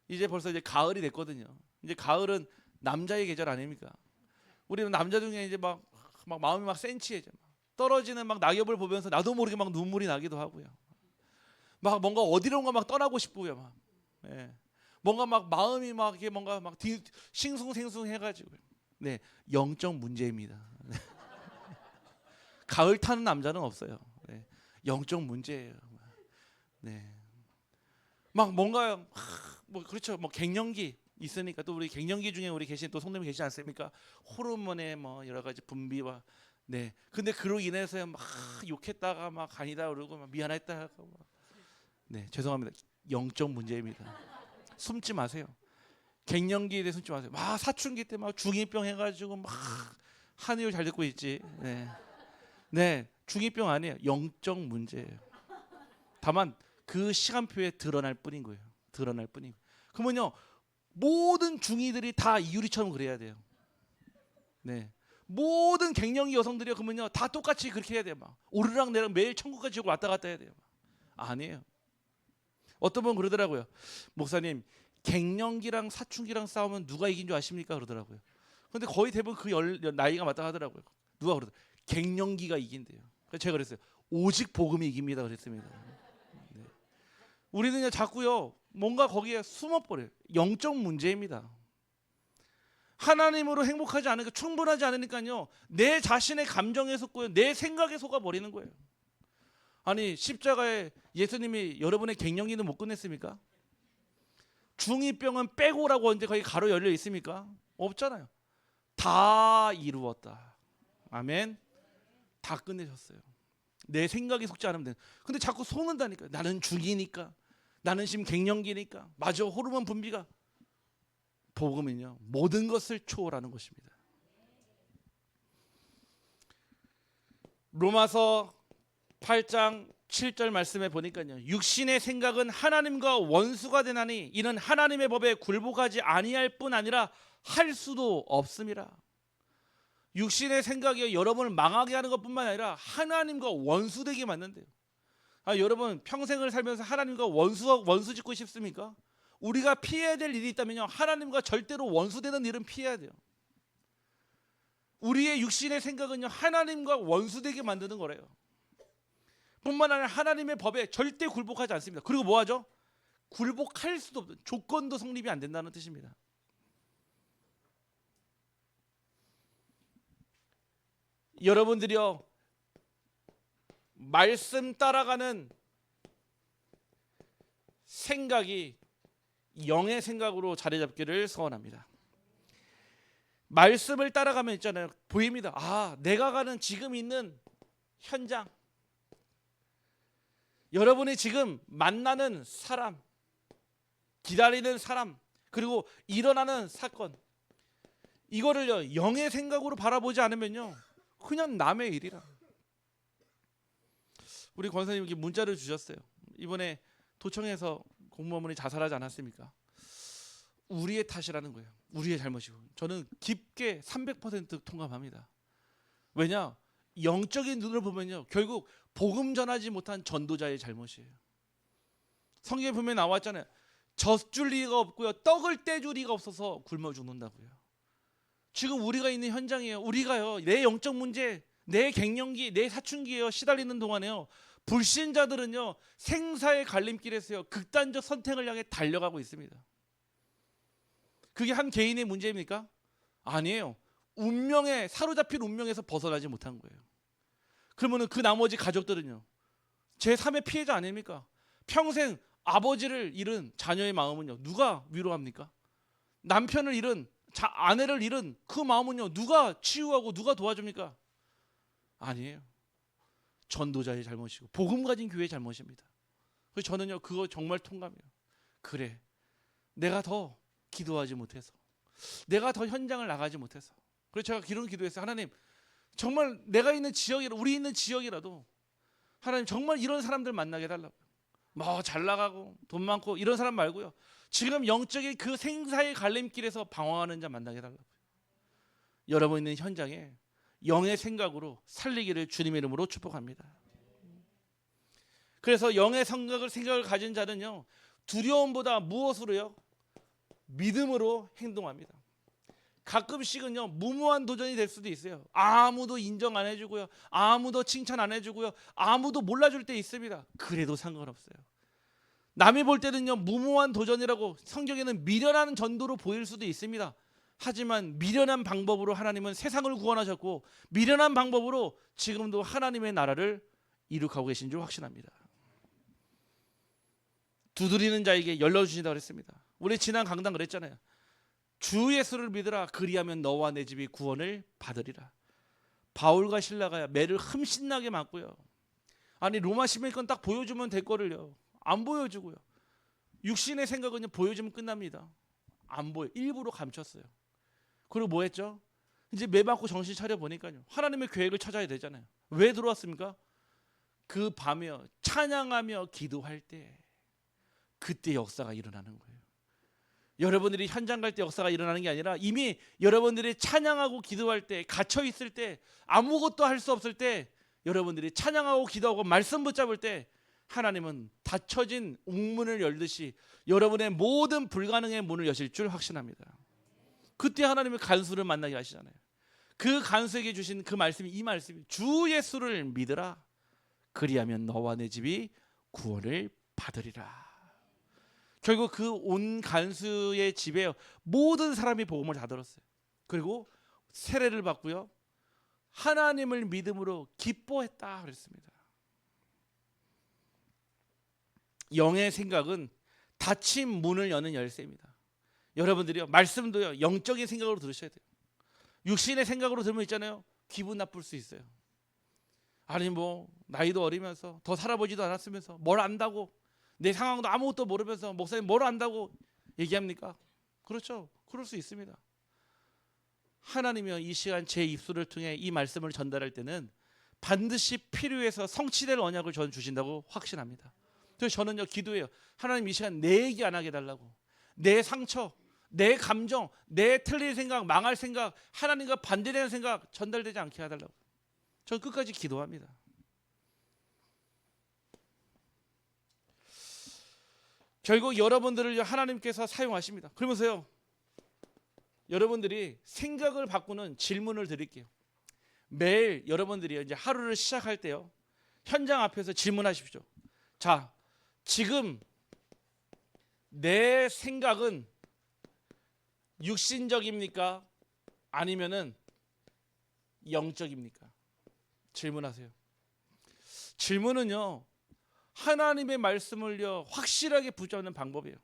이제 벌써 이제 가을이 됐거든요. 이제 가을은 남자의 계절 아닙니까? 우리는 남자 중에 이제 막 마음이 막 센치해져. 떨어지는 막 낙엽을 보면서 나도 모르게 막 눈물이 나기도 하고요. 막 뭔가 어디론가 막 떠나고 싶고요. 막 예. 뭔가 막 마음이 막 이게 뭔가 막 싱숭생숭해가지고요. 네, 영적 문제입니다. 네. 가을 타는 남자는 없어요. 네, 영적 문제예요. 네, 막 뭔가 뭐 그렇죠. 뭐 갱년기 있으니까 또 우리 갱년기 중에 우리 계신 또 성도님 계시지 않습니까? 호르몬의 뭐 여러 가지 분비와 네. 근데 그로 인해서 막 욕했다가 막 아니다 그러고 막 미안했다 하고 막 네, 죄송합니다. 영적 문제입니다. 숨지 마세요. 갱년기에 대해 숨지 마세요. 막 사춘기 때 막 중2병 해가지고 막 한의를 잘 듣고 있지. 네, 네, 중2병 아니에요. 영적 문제예요. 다만 그 시간표에 드러날 뿐인 거예요. 드러날 뿐이고. 그러면요 모든 중2들이 다 이유리처럼 그래야 돼요. 네, 모든 갱년기 여성들이요 그러면요 다 똑같이 그렇게 해야 돼요. 막 오르락 내리락 매일 천국과 지옥 왔다 갔다 해야 돼요. 아니에요. 어떤 분 그러더라고요. 목사님 갱년기랑 사춘기랑 싸우면 누가 이긴 줄 아십니까? 그러더라고요. 근데 거의 대부분 그 나이가 맞다 하더라고요. 누가 그러더라고요. 갱년기가 이긴대요. 그래서 제가 그랬어요. 오직 복음이 이깁니다. 그랬습니다. 네. 우리는 자꾸요 뭔가 거기에 숨어버려요. 영적 문제입니다. 하나님으로 행복하지 않으니까 충분하지 않으니까요 내 자신의 감정에 속고요 내 생각에 속아버리는 거예요. 아니 십자가에 예수님이 여러분의 갱년기는 못 끝냈습니까? 중2병은 빼고라고 언제 거기 가로 열려 있습니까? 없잖아요. 다 이루었다. 아멘. 다 끝내셨어요. 내 생각이 속지 않으면 돼. 근데 자꾸 속는다니까요. 나는 중2니까 나는 지금 갱년기니까 맞아 호르몬 분비가. 복음은요 모든 것을 초월하는 것입니다. 로마서 8장 7절 말씀에 보니까요 육신의 생각은 하나님과 원수가 되나니 이는 하나님의 법에 굴복하지 아니할 뿐 아니라 할 수도 없음이라. 육신의 생각이 여러분을 망하게 하는 것뿐만 아니라 하나님과 원수되게 만든대요. 여러분 평생을 살면서 하나님과 원수 짓고 싶습니까? 우리가 피해야 될 일이 있다면요 하나님과 절대로 원수되는 일은 피해야 돼요. 우리의 육신의 생각은요 하나님과 원수되게 만드는 거래요. 뿐만 아니라 하나님의 법에 절대 굴복하지 않습니다. 그리고 뭐하죠? 굴복할 수도 없는 조건도 성립이 안 된다는 뜻입니다. 여러분들이요 말씀 따라가는 생각이 영의 생각으로 자리 잡기를 소원합니다. 말씀을 따라가면 있잖아요 보입니다. 아 내가 가는 지금 있는 현장 여러분이 지금 만나는 사람 기다리는 사람 그리고 일어나는 사건 이거를요 영의 생각으로 바라보지 않으면요 그냥 남의 일이라. 우리 권사님께 문자를 주셨어요. 이번에 도청에서 공무원분이 자살하지 않았습니까? 우리의 탓이라는 거예요. 우리의 잘못이고. 저는 깊게 300% 통감합니다. 왜냐? 영적인 눈으로 보면요, 결국 복음 전하지 못한 전도자의 잘못이에요. 성경에 보면 나왔잖아요. 젖줄 리가 없고요, 떡을 떼줄 리가 없어서 굶어 죽는다고요. 지금 우리가 있는 현장이에요. 우리가요, 내 영적 문제, 내 갱년기, 내 사춘기에요 시달리는 동안에요, 불신자들은요 생사의 갈림길에서요 극단적 선택을 향해 달려가고 있습니다. 그게 한 개인의 문제입니까? 아니에요. 운명에 사로잡힌 운명에서 벗어나지 못한 거예요. 그러면은 그 나머지 가족들은요 제3의 피해자 아닙니까? 평생 아버지를 잃은 자녀의 마음은요 누가 위로합니까? 남편을 잃은 아내를 잃은 그 마음은요 누가 치유하고 누가 도와줍니까? 아니에요. 전도자의 잘못이고 복음 가진 교회의 잘못입니다. 그래서 저는요 그거 정말 통감해요. 그래, 내가 더 기도하지 못해서, 내가 더 현장을 나가지 못해서. 그래서 제가 기도는 기도했어요. 하나님, 정말 내가 있는 지역이라도, 우리 있는 지역이라도 하나님 정말 이런 사람들 만나게 해달라고요. 뭐 잘 나가고 돈 많고 이런 사람 말고요, 지금 영적인 그 생사의 갈림길에서 방황하는 자 만나게 해달라고요. 여러분 있는 현장에 영의 생각으로 살리기를 주님의 이름으로 축복합니다. 그래서 영의 생각을 가진 자는요 두려움보다 무엇으로요? 믿음으로 행동합니다. 가끔씩은요 무모한 도전이 될 수도 있어요. 아무도 인정 안 해주고요, 아무도 칭찬 안 해주고요, 아무도 몰라줄 때 있습니다. 그래도 상관없어요. 남이 볼 때는요 무모한 도전이라고 성경에는 미련한 전도로 보일 수도 있습니다. 하지만 미련한 방법으로 하나님은 세상을 구원하셨고 미련한 방법으로 지금도 하나님의 나라를 이룩하고 계신 줄 확신합니다. 두드리는 자에게 열려주신다고 그랬습니다. 우리 지난 강단 그랬잖아요. 주 예수를 믿으라, 그리하면 너와 내 집이 구원을 받으리라. 바울과 실라가 매를 흠신나게 맞고요, 아니 로마 시민권 딱 보여주면 될 거를요 안 보여주고요, 육신의 생각은요 보여주면 끝납니다. 안 보여, 일부러 감췄어요. 그리고 뭐 했죠? 이제 매 맞고 정신 차려 보니까요 하나님의 계획을 찾아야 되잖아요. 왜 들어왔습니까? 그 밤에요 찬양하며 기도할 때, 그때 역사가 일어나는 거예요. 여러분들이 현장 갈 때 역사가 일어나는 게 아니라 이미 여러분들이 찬양하고 기도할 때, 갇혀 있을 때, 아무것도 할 수 없을 때, 여러분들이 찬양하고 기도하고 말씀 붙잡을 때 하나님은 닫혀진 옥문을 열듯이 여러분의 모든 불가능의 문을 여실 줄 확신합니다. 그때 하나님의 간수를 만나게 하시잖아요. 그 간수에게 주신 그 말씀이 이 말씀이 주 예수를 믿으라, 그리하면 너와 내 집이 구원을 받으리라. 결국 그 온 간수의 집에 모든 사람이 복음을 다 들었어요. 그리고 세례를 받고요 하나님을 믿음으로 기뻐했다 그랬습니다. 영의 생각은 닫힌 문을 여는 열쇠입니다. 여러분들이요 말씀도요 영적인 생각으로 들으셔야 돼요. 육신의 생각으로 들으면 있잖아요 기분 나쁠 수 있어요. 아니 뭐 나이도 어리면서 더 살아보지도 않았으면서 뭘 안다고, 내 상황도 아무것도 모르면서 목사님 뭘 안다고 얘기합니까? 그렇죠, 그럴 수 있습니다. 하나님이요 이 시간 제 입술을 통해 이 말씀을 전달할 때는 반드시 필요해서 성취될 언약을 저는 주신다고 확신합니다. 그래서 저는요 기도해요. 하나님 이 시간 내 얘기 안 하게 해달라고. 내 상처, 내 감정, 내 틀릴 생각, 망할 생각, 하나님과 반대되는 생각 전달되지 않게 해달라고 저는 끝까지 기도합니다. 결국 여러분들을 하나님께서 사용하십니다. 그러면서요 여러분들이 생각을 바꾸는 질문을 드릴게요. 매일 여러분들이 이제 하루를 시작할 때요 현장 앞에서 질문하십시오. 자, 지금 내 생각은 육신적입니까? 아니면은 영적입니까? 질문하세요. 질문은요 하나님의 말씀을요 확실하게 붙잡는 방법이에요.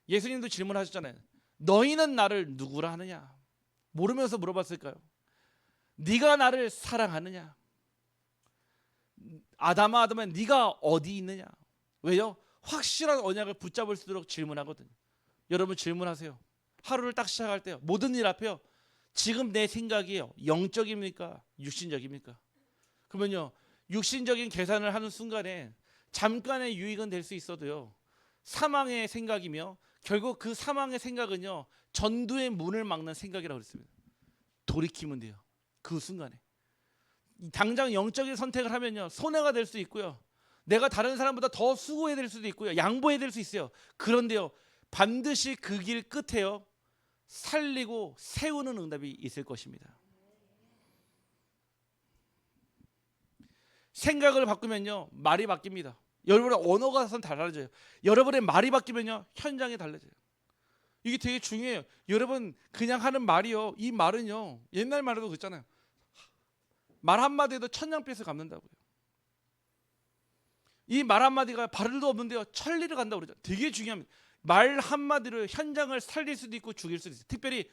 예수님도 질문하셨잖아요. 너희는 나를 누구라 하느냐? 모르면서 물어봤을까요? 네가 나를 사랑하느냐? 아담아 네가 어디 있느냐? 왜요? 확실한 언약을 붙잡을 수 있도록 질문하거든요. 여러분 질문하세요. 하루를 딱 시작할 때요 모든 일 앞에요 지금 내 생각이요 영적입니까? 육신적입니까? 그러면요 육신적인 계산을 하는 순간에 잠깐의 유익은 될 수 있어도요, 사망의 생각이며 결국 그 사망의 생각은요, 전도의 문을 막는 생각이라고 그랬습니다. 돌이키면 돼요. 그 순간에 당장 영적인 선택을 하면요, 손해가 될 수 있고요, 내가 다른 사람보다 더 수고해야 될 수도 있고요, 양보해야 될 수 있어요. 그런데요, 반드시 그 길 끝에요, 살리고 세우는 응답이 있을 것입니다. 생각을 바꾸면요, 말이 바뀝니다. 여러분의 언어가 달라져요. 여러분의 말이 바뀌면요, 현장이 달라져요. 이게 되게 중요해요. 여러분 그냥 하는 말이요, 이 말은요, 옛날 말에도 그랬잖아요. 말 한마디에도 천냥빚을 갚는다고요. 이 말 한마디가 발을도 없는데요, 천리를 간다고 그러죠. 되게 중요합니다. 말 한마디로 현장을 살릴 수도 있고 죽일 수도 있어요. 특별히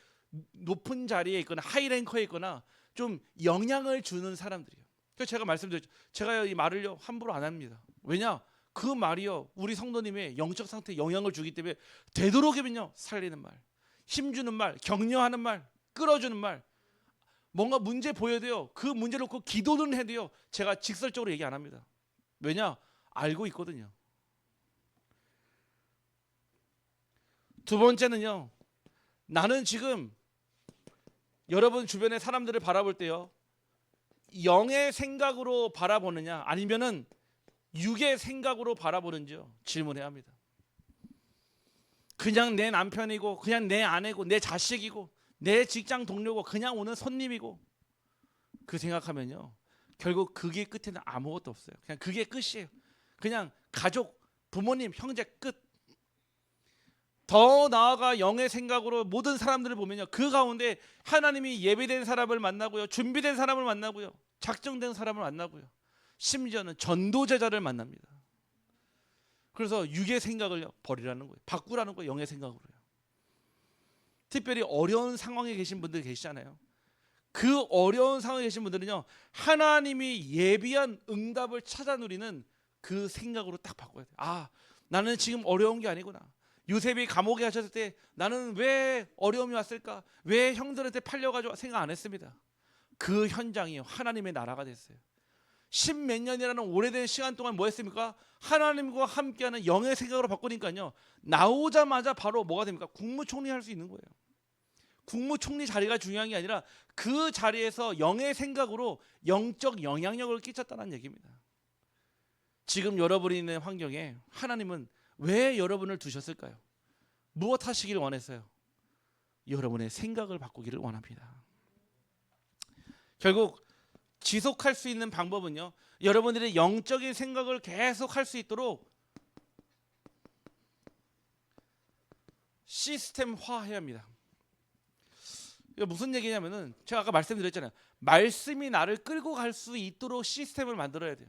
높은 자리에 있거나 하이랭커에 있거나 좀 영향을 주는 사람들이요. 그래서 제가 말씀드렸죠. 제가 이 말을요, 함부로 안 합니다. 왜냐? 그 말이요, 우리 성도님의 영적 상태에 영향을 주기 때문에 되도록이면요, 살리는 말, 힘주는 말, 격려하는 말, 끌어주는 말, 뭔가 문제 보여도요, 그 문제를 놓고 기도는 해도요, 제가 직설적으로 얘기 안 합니다. 왜냐? 알고 있거든요. 두 번째는요, 나는 지금 여러분 주변의 사람들을 바라볼 때요, 영의 생각으로 바라보느냐 아니면은 육의 생각으로 바라보는지요, 질문해야 합니다. 그냥 내 남편이고 그냥 내 아내고 내 자식이고 내 직장 동료고 그냥 오는 손님이고, 그 생각하면요, 결국 그게 끝에는 아무것도 없어요. 그냥 그게 끝이에요. 그냥 가족, 부모님, 형제 끝. 더 나아가 영의 생각으로 모든 사람들을 보면요, 그 가운데 하나님이 예비된 사람을 만나고요, 준비된 사람을 만나고요, 작정된 사람을 만나고요, 심지어는 전도제자를 만납니다. 그래서 육의 생각을 버리라는 거예요. 바꾸라는 거예요. 영의 생각으로요. 특별히 어려운 상황에 계신 분들 계시잖아요. 그 어려운 상황에 계신 분들은요, 하나님이 예비한 응답을 찾아 누리는 그 생각으로 딱 바꿔야 돼요. 아, 나는 지금 어려운 게 아니구나. 요셉이 감옥에 갇혔을 때 나는 왜 어려움이 왔을까? 왜 형들한테 팔려가지고 생각 안 했습니다. 그 현장이 하나님의 나라가 됐어요. 십몇 년이라는 오래된 시간 동안 뭐 했습니까? 하나님과 함께하는 영의 생각으로 바꾸니까요, 나오자마자 바로 뭐가 됩니까? 국무총리 할 수 있는 거예요. 국무총리 자리가 중요한 게 아니라 그 자리에서 영의 생각으로 영적 영향력을 끼쳤다는 얘기입니다. 지금 여러분이 있는 환경에 하나님은 왜 여러분을 두셨을까요? 무엇 하시기를 원했어요? 여러분의 생각을 바꾸기를 원합니다. 결국 지속할 수 있는 방법은요, 여러분들의 영적인 생각을 계속 할 수 있도록 시스템화해야 합니다. 이게 무슨 얘기냐면은, 제가 아까 말씀드렸잖아요. 말씀이 나를 끌고 갈 수 있도록 시스템을 만들어야 돼요.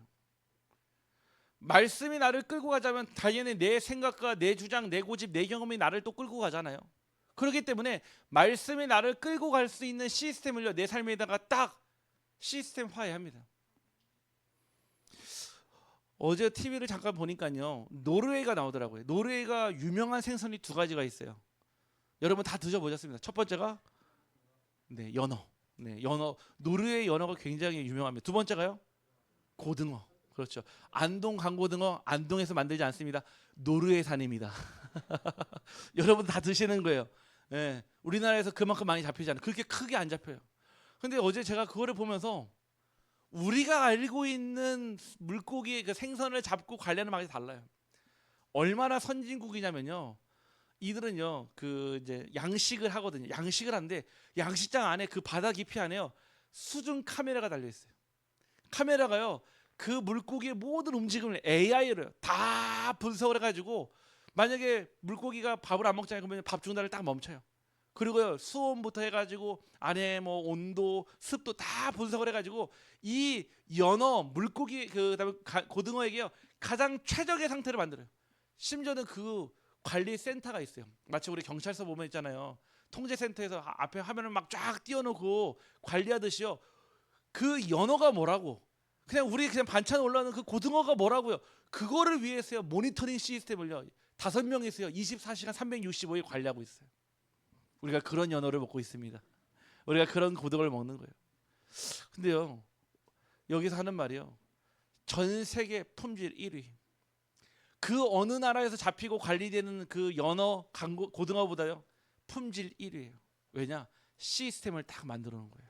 말씀이 나를 끌고 가자면 당연히 내 생각과 내 주장, 내 고집, 내 경험이 나를 또 끌고 가잖아요. 그렇기 때문에 말씀이 나를 끌고 갈 수 있는 시스템을요, 내 삶에다가 딱 시스템화해야 합니다. 어제 TV를 잠깐 보니까요, 노르웨이가 나오더라고요. 노르웨이가 유명한 생선이 두 가지가 있어요. 여러분 다 드셔보셨습니다. 첫 번째가 연어. 연어. 노르웨이 연어가 굉장히 유명합니다. 두 번째가요, 고등어. 그렇죠. 안동 강고등어, 안동에서 만들지 않습니다. 노르웨이산입니다. 여러분 다 드시는 거예요. 네, 우리나라에서 그만큼 많이 잡히지 않아요. 그렇게 크게 안 잡혀요. 근데 어제 제가 그거를 보면서 우리가 알고 있는 물고기, 그 생선을 잡고 관리하는 방식이 달라요. 얼마나 선진국이냐면요, 이들은요, 그 이제 양식을 하거든요. 양식을 하는데 양식장 안에 그 바다 깊이 안에요, 수중 카메라가 달려 있어요. 카메라가요, 그 물고기의 모든 움직임을 AI로 다 분석을 해가지고, 만약에 물고기가 밥을 안 먹잖아요. 그러면 밥 중단을 딱 멈춰요. 그리고요, 수온부터 해가지고 안에 뭐 온도, 습도 다 분석을 해가지고 이 연어, 물고기, 그다음에 고등어에게요, 가장 최적의 상태를 만들어요. 심지어는 그 관리 센터가 있어요. 마치 우리 경찰서 보면 있잖아요. 통제센터에서 앞에 화면을 막 쫙 띄워놓고 관리하듯이요. 그 연어가 뭐라고, 그냥 우리 그냥 반찬 올라오는 그 고등어가 뭐라고요. 그거를 위해서요, 모니터링 시스템을요, 5명이서요 24시간 365일 관리하고 있어요. 우리가 그런 연어를 먹고 있습니다. 우리가 그런 고등어를 먹는 거예요. 근데요, 여기서 하는 말이요, 전 세계 품질 1위. 그 어느 나라에서 잡히고 관리되는 그 연어, 고등어보다요 품질 1위예요. 왜냐? 시스템을 딱 만들어 놓은 거예요.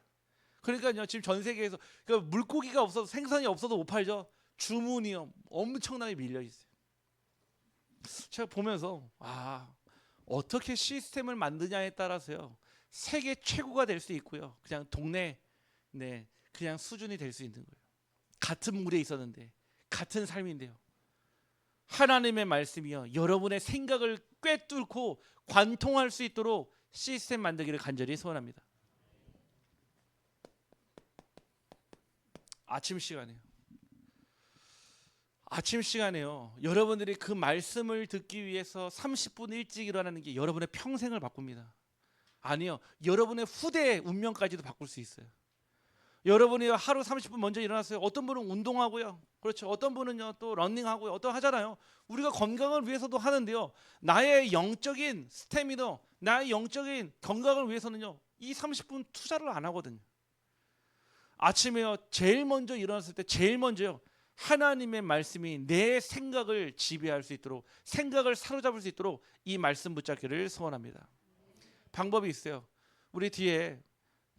그러니까요 지금 전 세계에서 그러니까 물고기가 없어도 생선이 없어도 못 팔죠. 주문이요 엄청나게 밀려 있어요. 제가 보면서 어떻게 시스템을 만드냐에 따라서요 세계 최고가 될 수 있고요 그냥 동네 그냥 수준이 될 수 있는 거예요. 같은 물에 있었는데 같은 삶인데요 하나님의 말씀이요 여러분의 생각을 꿰뚫고 관통할 수 있도록 시스템 만들기를 간절히 소원합니다. 아침 시간에요 여러분들이 그 말씀을 듣기 위해서 30분 일찍 일어나는 게 여러분의 평생을 바꿉니다. 아니요 여러분의 후대의 운명까지도 바꿀 수 있어요. 여러분이 하루 30분 먼저 일어났어요. 어떤 분은 운동하고요 그렇죠. 어떤 분은요 또 러닝하고요 어떤 하잖아요. 우리가 건강을 위해서도 하는데요 나의 영적인 스태미너 나의 영적인 건강을 위해서는요 이 30분 투자를 안 하거든요. 아침에요 제일 먼저 일어났을 때 제일 먼저요 하나님의 말씀이 내 생각을 지배할 수 있도록 생각을 사로잡을 수 있도록 이 말씀 붙잡기를 소원합니다. 방법이 있어요. 우리 뒤에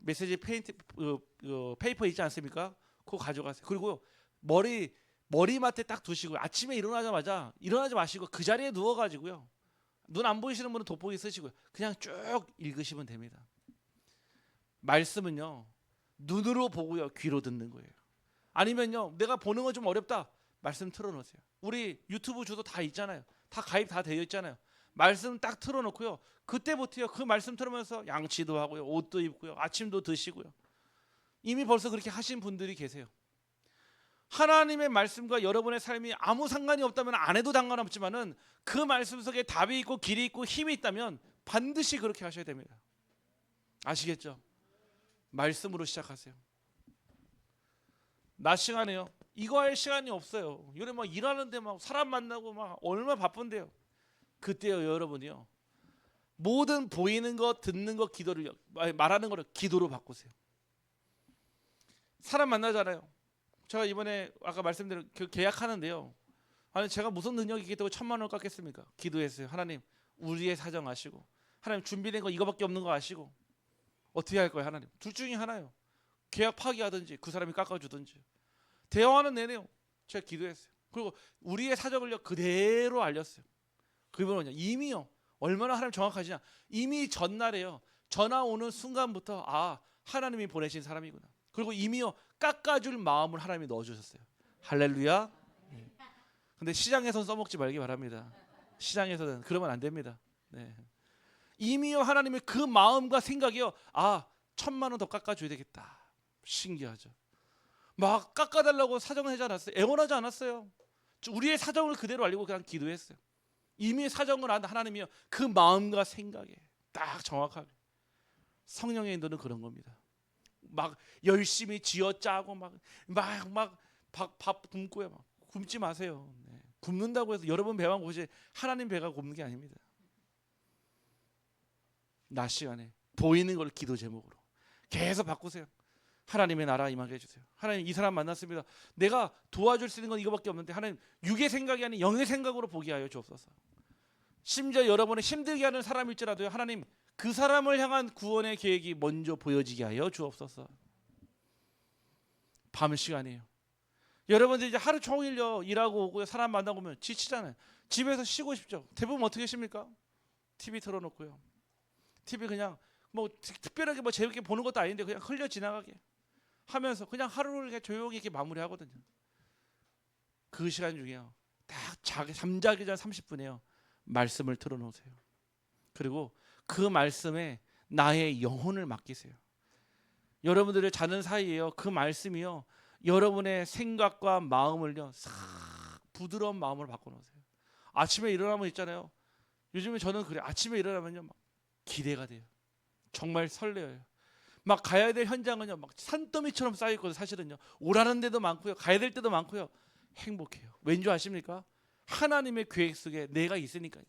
메시지 페이퍼 있지 않습니까? 그거 가져가세요. 그리고 머리맡에 딱 두시고 아침에 일어나자마자 일어나지 마시고 그 자리에 누워가지고요 눈 안 보이시는 분은 돋보기 쓰시고요 그냥 쭉 읽으시면 됩니다. 말씀은요 눈으로 보고요 귀로 듣는 거예요. 아니면요 내가 보는 건 좀 어렵다 말씀 틀어놓으세요. 우리 유튜브 주소 다 있잖아요. 다 가입 다 되어 있잖아요. 말씀 딱 틀어놓고요 그때부터요 그 말씀 들으면서 양치도 하고요 옷도 입고요 아침도 드시고요 이미 벌써 그렇게 하신 분들이 계세요. 하나님의 말씀과 여러분의 삶이 아무 상관이 없다면 안 해도 상관없지만은 그 말씀 속에 답이 있고 길이 있고 힘이 있다면 반드시 그렇게 하셔야 됩니다. 아시겠죠? 말씀으로 시작하세요. 낮 시간에요 이거 할 시간이 없어요. 요래 막 일하는데 막 사람 만나고 막 얼마나 바쁜데요. 그때요 여러분이요 모든 보이는 것 듣는 것 기도를 말하는 거를 기도로 바꾸세요. 사람 만나잖아요. 제가 이번에 아까 말씀드린 그 계약하는데요 아니 제가 무슨 능력이 있겠다고 1,000만 원 깎겠습니까? 기도했어요. 하나님 우리의 사정 아시고 하나님 준비된 거 이거밖에 없는 거 아시고 어떻게 할 거예요? 하나님 둘 중에 하나요. 계약 파기하든지 그 사람이 깎아주든지. 대화하는 내내요 제가 기도했어요. 그리고 우리의 사정을요 그대로 알렸어요. 그분은요 이미요 얼마나 하나님 정확하시냐 이미 전날에요 전화 오는 순간부터 하나님이 보내신 사람이구나. 그리고 이미요 깎아줄 마음을 하나님이 넣어주셨어요. 할렐루야. 근데 시장에서는 써먹지 말기 바랍니다. 시장에서는 그러면 안 됩니다. 이미요 하나님의 그 마음과 생각이요 1,000만 원 더 깎아줘야 되겠다. 신기하죠. 막 깎아달라고 사정하지 않았어요. 애원하지 않았어요. 우리의 사정을 그대로 알리고 그냥 기도했어요. 이미 사정을 안 하나님이요 그 마음과 생각에 딱 정확하게. 성령의 인도는 그런 겁니다. 막 열심히 쥐어짜고 막 밥 굶고요. 막 굶지 마세요. 굶는다고 해서 여러분 배만 고시 하나님 배가 굶는 게 아닙니다. 낮 시간에 보이는 걸 기도 제목으로 계속 바꾸세요. 하나님의 나라 임하게 해주세요. 하나님 이 사람 만났습니다. 내가 도와줄 수 있는 건 이거밖에 없는데 하나님 육의 생각이 아닌 영의 생각으로 보게 하여 주옵소서. 심지어 여러분을 힘들게 하는 사람일지라도요 하나님 그 사람을 향한 구원의 계획이 먼저 보여지게 하여 주옵소서. 밤 시간이에요. 여러분들 이제 하루 종일요 일하고 오고요 사람 만나고 오면 지치잖아요. 집에서 쉬고 싶죠. 대부분 어떻게 쉽니까? TV 틀어놓고요. TV 그냥 뭐 특별하게 뭐 재밌게 보는 것도 아닌데 그냥 흘려 지나가게 하면서 그냥 하루를 그냥 조용히 이렇게 마무리하거든요. 그 시간 중에요 딱 잠자기 전 30분에요 말씀을 틀어놓으세요. 그리고 그 말씀에 나의 영혼을 맡기세요. 여러분들의 자는 사이에요 그 말씀이요 여러분의 생각과 마음을요 싹 부드러운 마음으로 바꿔놓으세요. 아침에 일어나면 있잖아요. 요즘에 저는 그래 아침에 일어나면요 막 기대가 돼요. 정말 설레어요. 막 가야 될 현장은요 막 산더미처럼 쌓여있거든요. 사실은요 오라는 데도 많고요 가야 될 때도 많고요 행복해요. 왠지 아십니까? 하나님의 계획 속에 내가 있으니까요.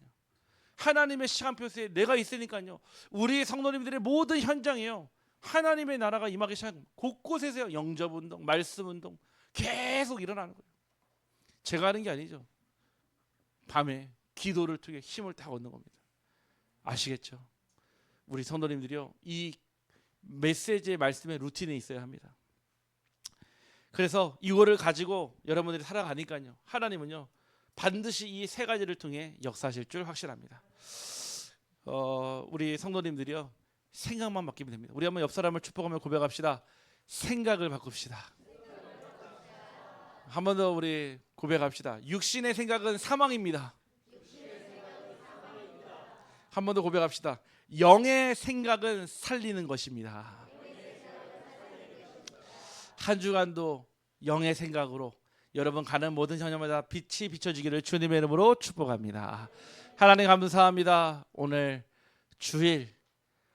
하나님의 시간표 속에 내가 있으니까요. 우리 성도님들의 모든 현장이요 하나님의 나라가 임하기 시작합니다. 곳곳에서요 영접운동 말씀운동 계속 일어나는 거예요. 제가 하는 게 아니죠. 밤에 기도를 통해 힘을 다 얻는 겁니다. 아시겠죠? 우리 성도님들이요, 이 메시지의 말씀의 루틴에 있어야 합니다. 그래서 이거를 가지고 여러분들이 살아가니까요, 하나님은요 반드시 이 세 가지를 통해 역사하실 줄 확신합니다. 우리 성도님들이요, 생각만 바뀌면 됩니다. 우리 한번 옆 사람을 축복하며 고백합시다. 생각을 바꿉시다. 한 번 더 우리 고백합시다. 육신의 생각은 사망입니다. 한 번 더 고백합시다. 영의 생각은 살리는 것입니다. 한 주간도 영의 생각으로 여러분 가는 모든 현장마다 빛이 비춰지기를 주님의 이름으로 축복합니다. 하나님 감사합니다. 오늘 주일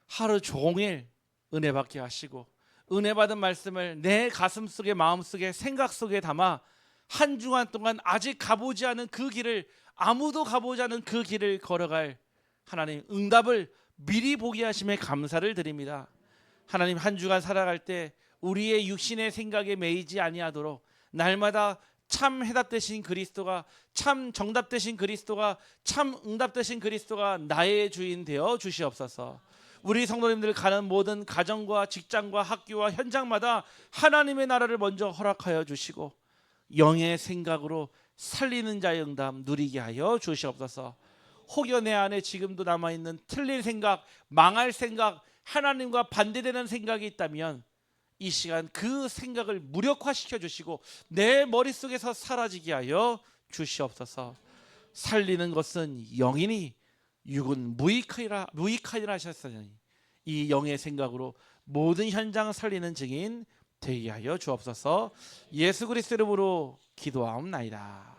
하루 종일 은혜 받게 하시고 은혜 받은 말씀을 내 가슴 속에, 마음 속에, 생각 속에 담아 한 주간 동안 아직 가보지 않은 그 길을, 아무도 가보지 않은 그 길을 걸어갈 하나님 응답을 미리 보게 하심에 감사를 드립니다. 하나님, 한 주간 살아갈 때 우리의 육신의 생각에 매이지 아니하도록 날마다 참 해답 되신 그리스도가, 참 정답 되신 그리스도가, 참 응답 되신 그리스도가 나의 주인 되어 주시옵소서. 우리 성도님들 가는 모든 가정과 직장과 학교와 현장마다 하나님의 나라를 먼저 허락하여 주시고 영의 생각으로 살리는 자의 응답 누리게 하여 주시옵소서. 혹여 내 안에 지금도 남아있는 틀린 생각, 망할 생각, 하나님과 반대되는 생각이 있다면 이 시간 그 생각을 무력화시켜 주시고 내 머릿속에서 사라지게 하여 주시옵소서. 살리는 것은 영이니 육은 무익하리라 하셨으니 이 영의 생각으로 모든 현장을 살리는 증인 되게 하여 주옵소서. 예수 그리스도 이름으로 기도하옵나이다.